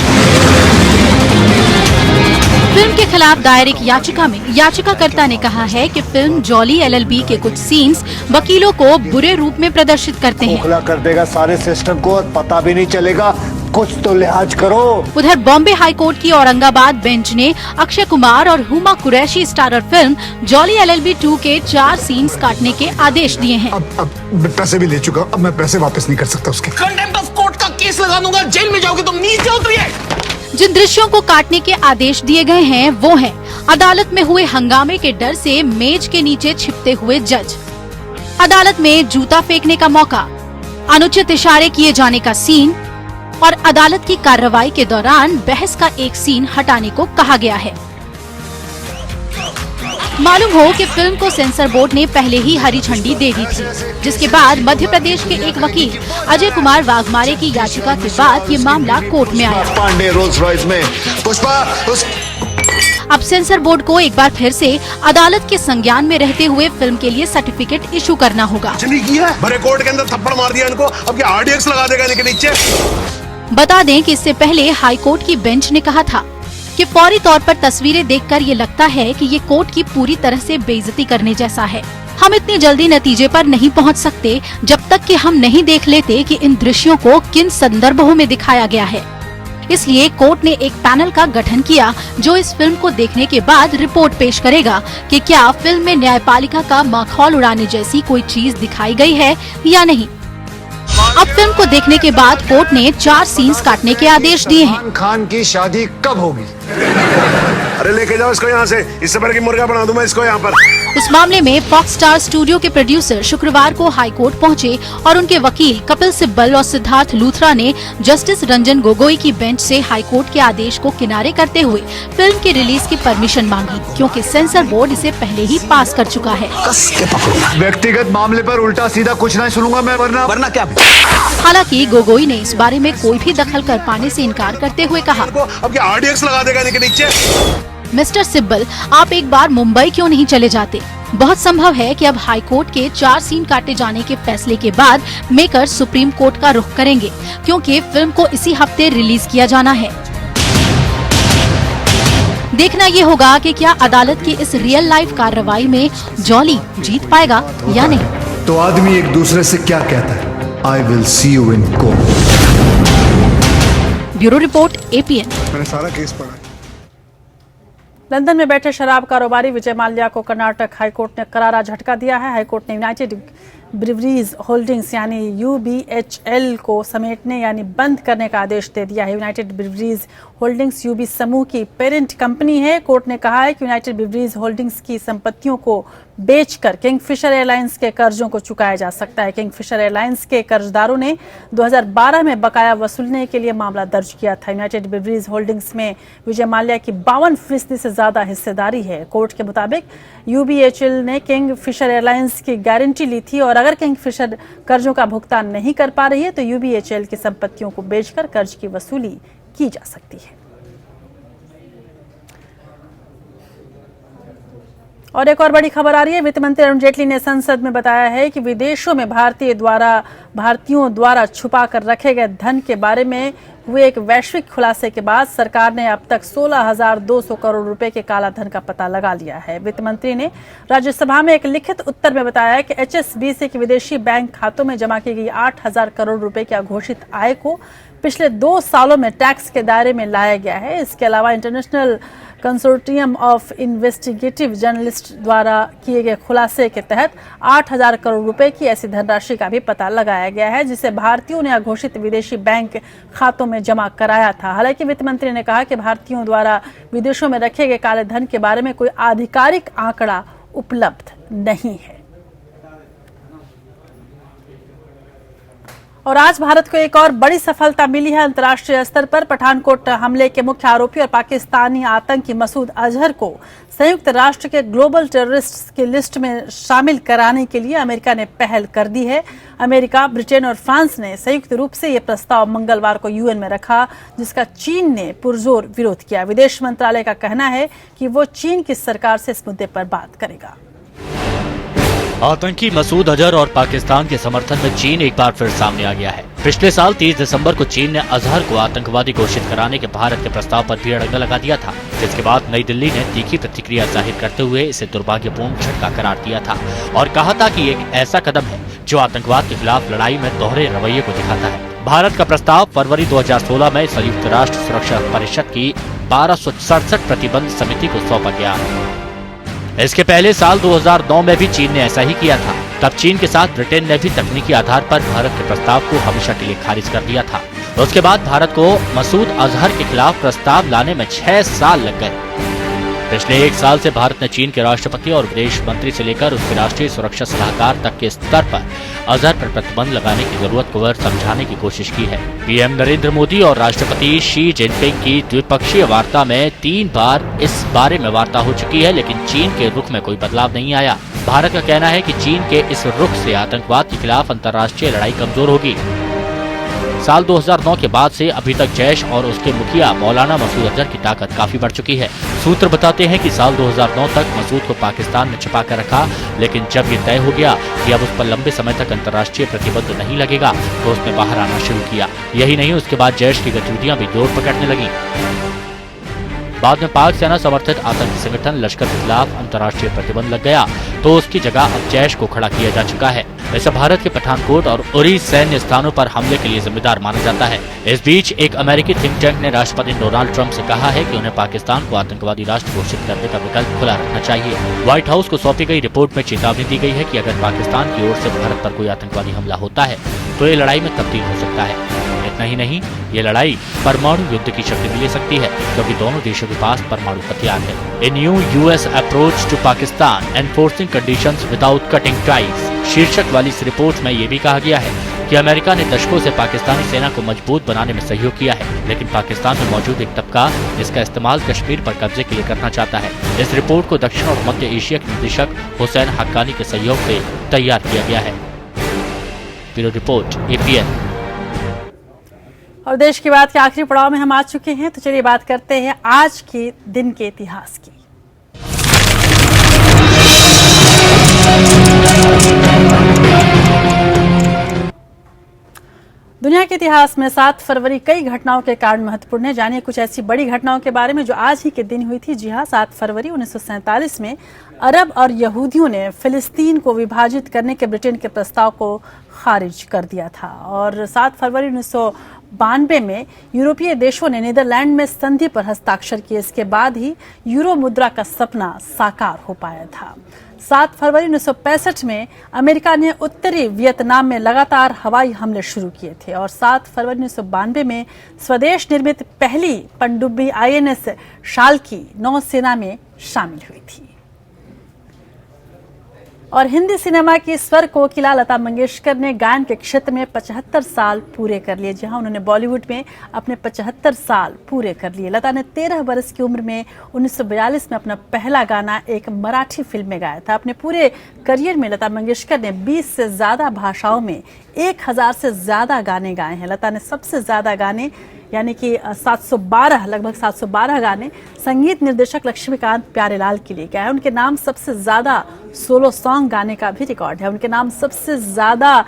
फिल्म के खिलाफ दायर एक याचिका में याचिकाकर्ता ने कहा है कि फिल्म जॉली LLB के कुछ सीन्स वकीलों को बुरे रूप में प्रदर्शित करते हैं। खोखला कर देगा सारे सिस्टम को, पता भी नहीं चलेगा कुछ तो लिहाज करो। उधर बॉम्बे हाईकोर्ट की औरंगाबाद बेंच ने अक्षय कुमार और Huma Qureshi starrer film jolly LLB 2 के 4 सीन्स काटने के आदेश दिए हैं। अब मैं पैसे भी ले चुका, अब मैं पैसे वापस नहीं कर सकता उसके। कंटेम्प्ट ऑफ कोर्ट का केस लगा दूंगा, जेल में जाओगे तुम, नीचे उतरिए। जिन दृश्यों को काटने के आदेश दिए गए हैं वो हैं अदालत में हुए हंगामे के डर से मेज के नीचे छिपते हुए जज, अदालत में जूता फेंकने का मौका, अनुचित इशारे किए जाने का सीन और अदालत की कार्रवाई के दौरान बहस का एक सीन हटाने को कहा गया है। मालूम हो कि फिल्म को सेंसर बोर्ड ने पहले ही हरी झंडी दे दी थी, जिसके बाद मध्य प्रदेश के एक वकील अजय कुमार वाघमारे की याचिका के बाद ये मामला कोर्ट में आया। पांडे रोल्स रॉयस में पुष्पा अब सेंसर बोर्ड को एक बार फिर से अदालत के संज्ञान में रहते हुए फिल्म के लिए सर्टिफिकेट इशू करना होगा। भरे कोर्ट के अंदर थप्पड़ मार दिया इनको, अब क्या RDX लगा देगा इनके नीचे। बता दें कि इससे पहले हाई कोर्ट की बेंच ने कहा था कि फौरी तौर पर तस्वीरें देखकर ये लगता है कि ये कोर्ट की पूरी तरह से बेइज्जती करने जैसा है। हम इतनी जल्दी नतीजे पर नहीं पहुंच सकते जब तक कि हम नहीं देख लेते कि इन दृश्यों को किन संदर्भों में दिखाया गया है। इसलिए कोर्ट ने एक पैनल का गठन किया जो इस फिल्म को देखने के बाद रिपोर्ट पेश करेगा कि क्या फिल्म में न्यायपालिका का मखौल उड़ाने जैसी कोई चीज दिखाई गई है या नहीं। अब फिल्म को देखने के बाद कोर्ट ने 4 सीन्स काटने के आदेश दिए हैं। सलमान खान की शादी कब होगी? अरे लेके जाओ इसको यहाँ से, इससे पहले कि मुर्गा बना दूं मैं इसको यहाँ पर। इस मामले में फॉक्स स्टार स्टूडियो के प्रोड्यूसर शुक्रवार को हाई कोर्ट पहुंचे और उनके वकील कपिल सिब्बल और सिद्धार्थ लूथरा ने जस्टिस रंजन गोगोई की बेंच से हाई कोर्ट के आदेश को किनारे करते हुए फिल्म की रिलीज की परमिशन मांगी, क्योंकि सेंसर बोर्ड इसे पहले ही पास कर चुका है। व्यक्तिगत मामले पर उल्टा सीधा कुछ नहीं सुनूंगा मैं, वरना क्या। हालांकि गोगोई ने इस बारे में कोई भी दखल कर पाने से इनकार करते हुए कहा, अब क्या RDX लगा देगा इनके नीचे। मिस्टर सिब्बल, आप एक बार मुंबई क्यों नहीं चले जाते? बहुत संभव है कि अब हाई कोर्ट के 4 सीन काटे जाने के फैसले के बाद मेकर सुप्रीम कोर्ट का रुख करेंगे, क्योंकि फिल्म को इसी हफ्ते रिलीज किया जाना है। देखना ये होगा कि क्या अदालत की इस रियल लाइफ कार्रवाई में जॉली जीत पाएगा या नहीं। तो आदमी एक दूसरे से क्या कहता है, I will see you in court। Bureau report APN। मैंने सारा केस पढ़ा। लंदन में बैठे शराब कारोबारी विजय माल्या को कर्नाटक हाईकोर्ट ने करारा झटका दिया है। हाईकोर्ट ने यूनाइटेड ब्रिवरीज होल्डिंग्स यानी UBHL को समेटने यानी बंद करने का आदेश दे दिया है। यूनाइटेड ब्रिवरीज होल्डिंग्स UB समूह की पेरेंट कंपनी है। कोर्ट ने कहा है कि यूनाइटेड ब्रिवरीज होल्डिंग्स की संपत्तियों को बेचकर किंगफिशर एयरलाइंस के कर्जों को चुकाया जा सकता है। किंगफिशर एयरलाइंस के कर्जदारों ने 2012 में बकाया वसूलने के लिए मामला दर्ज किया था। यूनाइटेड ब्रिवरीज होल्डिंग्स में विजय माल्या की 52% से ज्यादा हिस्सेदारी है। कोर्ट के मुताबिक UBHL ने किंगफिशर एयरलाइंस की गारंटी ली थी और अगर किंगफिशर कर्जों का भुगतान नहीं कर पा रही है तो UBHL की संपत्तियों को बेचकर कर्ज की वसूली की जा सकती है। और एक और बड़ी खबर आ रही है। वित्त मंत्री अरुण जेटली ने संसद में बताया है कि विदेशों में भारतीयों द्वारा छुपा कर रखे गए धन के बारे में हुए एक वैश्विक खुलासे के बाद सरकार ने अब तक 16,200 करोड़ रुपए के काला धन का पता लगा लिया है। वित्त मंत्री ने राज्यसभा में एक लिखित उत्तर में बताया कि HSBC के विदेशी बैंक खातों में जमा की गई 8,000 करोड़ रुपए की अघोषित आय को पिछले 2 सालों में टैक्स के दायरे में लाया गया है। इसके अलावा international consortium of investigative journalist द्वारा किए गए खुलासे के तहत 8,000 करोड़ रुपए की ऐसी धनराशि का भी पता लगाया गया है जिसे भारतीयों ने अघोषित विदेशी बैंक खातों में जमा कराया था। हालांकि वित्त मंत्री ने कहा कि भारतीयों द्वारा विदेशों में रखे गए काले धन के बारे में कोई आधिकारिक आंकड़ा उपलब्ध नहीं है। और आज भारत को एक और बड़ी सफलता मिली है। अंतर्राष्ट्रीय स्तर पर पठानकोट हमले के मुख्य आरोपी और पाकिस्तानी आतंकी मसूद अजहर को संयुक्त राष्ट्र के ग्लोबल टेररिस्ट्स की लिस्ट में शामिल कराने के लिए अमेरिका ने पहल कर दी है। अमेरिका, ब्रिटेन और फ्रांस ने संयुक्त रूप से यह प्रस्ताव मंगलवार को UN में रखा, जिसका चीन ने पुरजोर विरोध किया। विदेश मंत्रालय का कहना है कि वो चीन की सरकार से इस मुद्दे पर बात करेगा। आतंकी मसूद अजहर और पाकिस्तान के समर्थन में चीन एक बार फिर सामने आ गया है। पिछले साल 30 दिसंबर को चीन ने अजहर को आतंकवादी घोषित कराने के भारत के प्रस्ताव पर भी अड़ंगा लगा दिया था, जिसके बाद नई दिल्ली ने तीखी प्रतिक्रिया जाहिर करते हुए इसे दुर्भाग्यपूर्ण झटका करार दिया था और कहा था कि एक ऐसा कदम है जो आतंकवाद के खिलाफ लड़ाई में दोहरे रवैये को दिखाता है। भारत का प्रस्ताव फरवरी 2016 में संयुक्त राष्ट्र सुरक्षा परिषद की 1267 प्रतिबंध समिति को सौंपा गया। इसके पहले साल 2009 में भी चीन ने ऐसा ही किया था। तब चीन के साथ ब्रिटेन ने भी तकनीकी आधार पर भारत के प्रस्ताव को हमेशा के लिए खारिज कर दिया था। उसके बाद भारत को मसूद अजहर के खिलाफ प्रस्ताव लाने में 6 साल लग गए। पिछले 1 साल से भारत ने चीन के राष्ट्रपति और विदेश मंत्री से लेकर उसके राष्ट्रीय सुरक्षा सलाहकार तक के स्तर पर अजहर पर प्रतिबंध लगाने की जरूरत को समझाने की कोशिश की है। पीएम नरेंद्र मोदी और राष्ट्रपति शी जिनपिंग की द्विपक्षीय वार्ता में 3 बार इस बारे में वार्ता हो चुकी है, लेकिन चीन के रुख में कोई बदलाव नहीं आया। भारत का कहना है कि चीन के इस रुख से आतंकवाद के खिलाफ अंतर्राष्ट्रीय लड़ाई कमजोर होगी। साल 2009 के बाद से अभी तक जैश और उसके मुखिया मौलाना मसूद अजहर की ताकत काफी बढ़ चुकी है। सूत्र बताते हैं कि साल 2009 तक मसूद को पाकिस्तान ने छिपा कर रखा, लेकिन जब ये तय हो गया कि अब उस पर लंबे समय तक अंतर्राष्ट्रीय प्रतिबंध नहीं लगेगा तो उसने बाहर आना शुरू किया। यही नहीं, उसके बाद जैश की गतिविधियां भी जोर पकड़ने लगी। बाद में पाक सेना समर्थित आतंकी संगठन लश्कर के खिलाफ अंतर्राष्ट्रीय प्रतिबंध लग गया तो उसकी जगह अब जैश को खड़ा किया जा चुका है। वैसे भारत के पठानकोट और उरी सैन्य स्थानों पर हमले के लिए जिम्मेदार माना जाता है। इस बीच एक अमेरिकी थिंक टैंक ने राष्ट्रपति डोनाल्ड ट्रंप से कहा है कि उन्हें पाकिस्तान को आतंकवादी राष्ट्र घोषित करने का विकल्प खुला रखना चाहिए। व्हाइट हाउस को सौंपी गई रिपोर्ट में चेतावनी दी गई है कि अगर पाकिस्तान की ओर से भारत पर कोई आतंकवादी हमला होता है तो ये लड़ाई में तब्दील हो सकता है। इतना ही नहीं, ये लड़ाई परमाणु युद्ध की शक्ल भी ले सकती है, क्योंकि दोनों देशों के पास परमाणु हथियार है। A new US approach to Pakistan enforcing conditions without cutting ties शीर्षक वाली इस रिपोर्ट में ये भी कहा गया है कि अमेरिका ने दशकों से पाकिस्तानी सेना को मजबूत बनाने में सहयोग किया है, लेकिन पाकिस्तान में मौजूद एक तबका इसका इस्तेमाल कश्मीर पर कब्जे के लिए करना चाहता है। इस रिपोर्ट को दक्षिण और मध्य एशिया के निदेशक हुसैन हक्कानी के सहयोग से तैयार किया गया है। Bureau report APN. और देश की बात के आखिरी पड़ाव में हम आ चुके हैं, तो चलिए बात करते हैं आज के दिन के इतिहास की। दुनिया के इतिहास में 7 फरवरी कई घटनाओं के कारण महत्वपूर्ण है। जानिए कुछ ऐसी बड़ी घटनाओं के बारे में जो आज ही के दिन हुई थी। जी हां, 7 फरवरी 1947 में अरब और यहूदियों ने फिलिस्तीन को विभाजित करने के ब्रिटेन के प्रस्ताव को खारिज कर दिया था। और 7 फरवरी 1992 में यूरोपीय देशों ने नीदरलैंड में संधि पर हस्ताक्षर किए। इसके बाद ही यूरो मुद्रा का सपना साकार हो पाया था। 7 फरवरी 1965 में अमेरिका ने उत्तरी वियतनाम में लगातार हवाई हमले शुरू किए थे। और 7 फरवरी 1992 में स्वदेश निर्मित पहली पनडुब्बी INS शाल्की नौसेना में शामिल हुई थी। और हिंदी सिनेमा की स्वर कोकिला लता मंगेशकर ने गायन के क्षेत्र में 75 साल पूरे कर लिए। जहां उन्होंने बॉलीवुड में अपने 75 साल पूरे कर लिए। लता ने 13 वर्ष की उम्र में 1942 में अपना पहला गाना एक मराठी फिल्म में गाया था। अपने पूरे करियर में लता मंगेशकर ने 20 से ज्यादा भाषाओं में 1000 से ज्यादा गाने गाए हैं। लता ने सबसे ज्यादा गाने यानी कि 712 लगभग 712 गाने संगीत निर्देशक लक्ष्मीकांत प्यारेलाल के लिए गाए। उनके नाम सबसे ज्यादा सोलो सॉन्ग गाने का भी रिकॉर्ड है। उनके नाम सबसे ज्यादा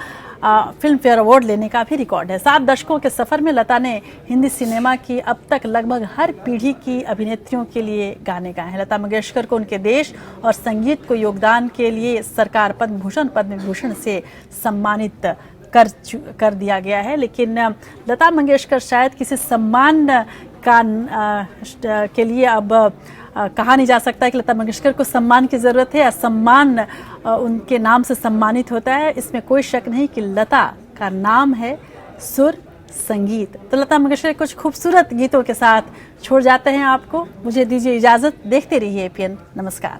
फिल्म फेयर अवार्ड लेने का भी रिकॉर्ड है। 7 दशकों के सफर में लता ने हिंदी सिनेमा की अब तक लगभग हर पीढ़ी की अभिनेत्रियों के लिए गाने गाए हैं। लता मंगेशकर को उनके देश और संगीत को योगदान के लिए सरकार पद्म भूषण पद्म विभूषण से सम्मानित कर दिया गया है। लेकिन लता मंगेशकर शायद किसी सम्मान के लिए अब कहा नहीं जा सकता कि लता मंगेशकर को सम्मान की जरूरत है या सम्मान उनके नाम से सम्मानित होता है। इसमें कोई शक नहीं कि लता का नाम है सुर संगीत। तो लता मंगेशकर कुछ खूबसूरत गीतों के साथ छोड़ जाते हैं आपको। मुझे दीजिए इजाजत, देखते रहिए APN। नमस्कार।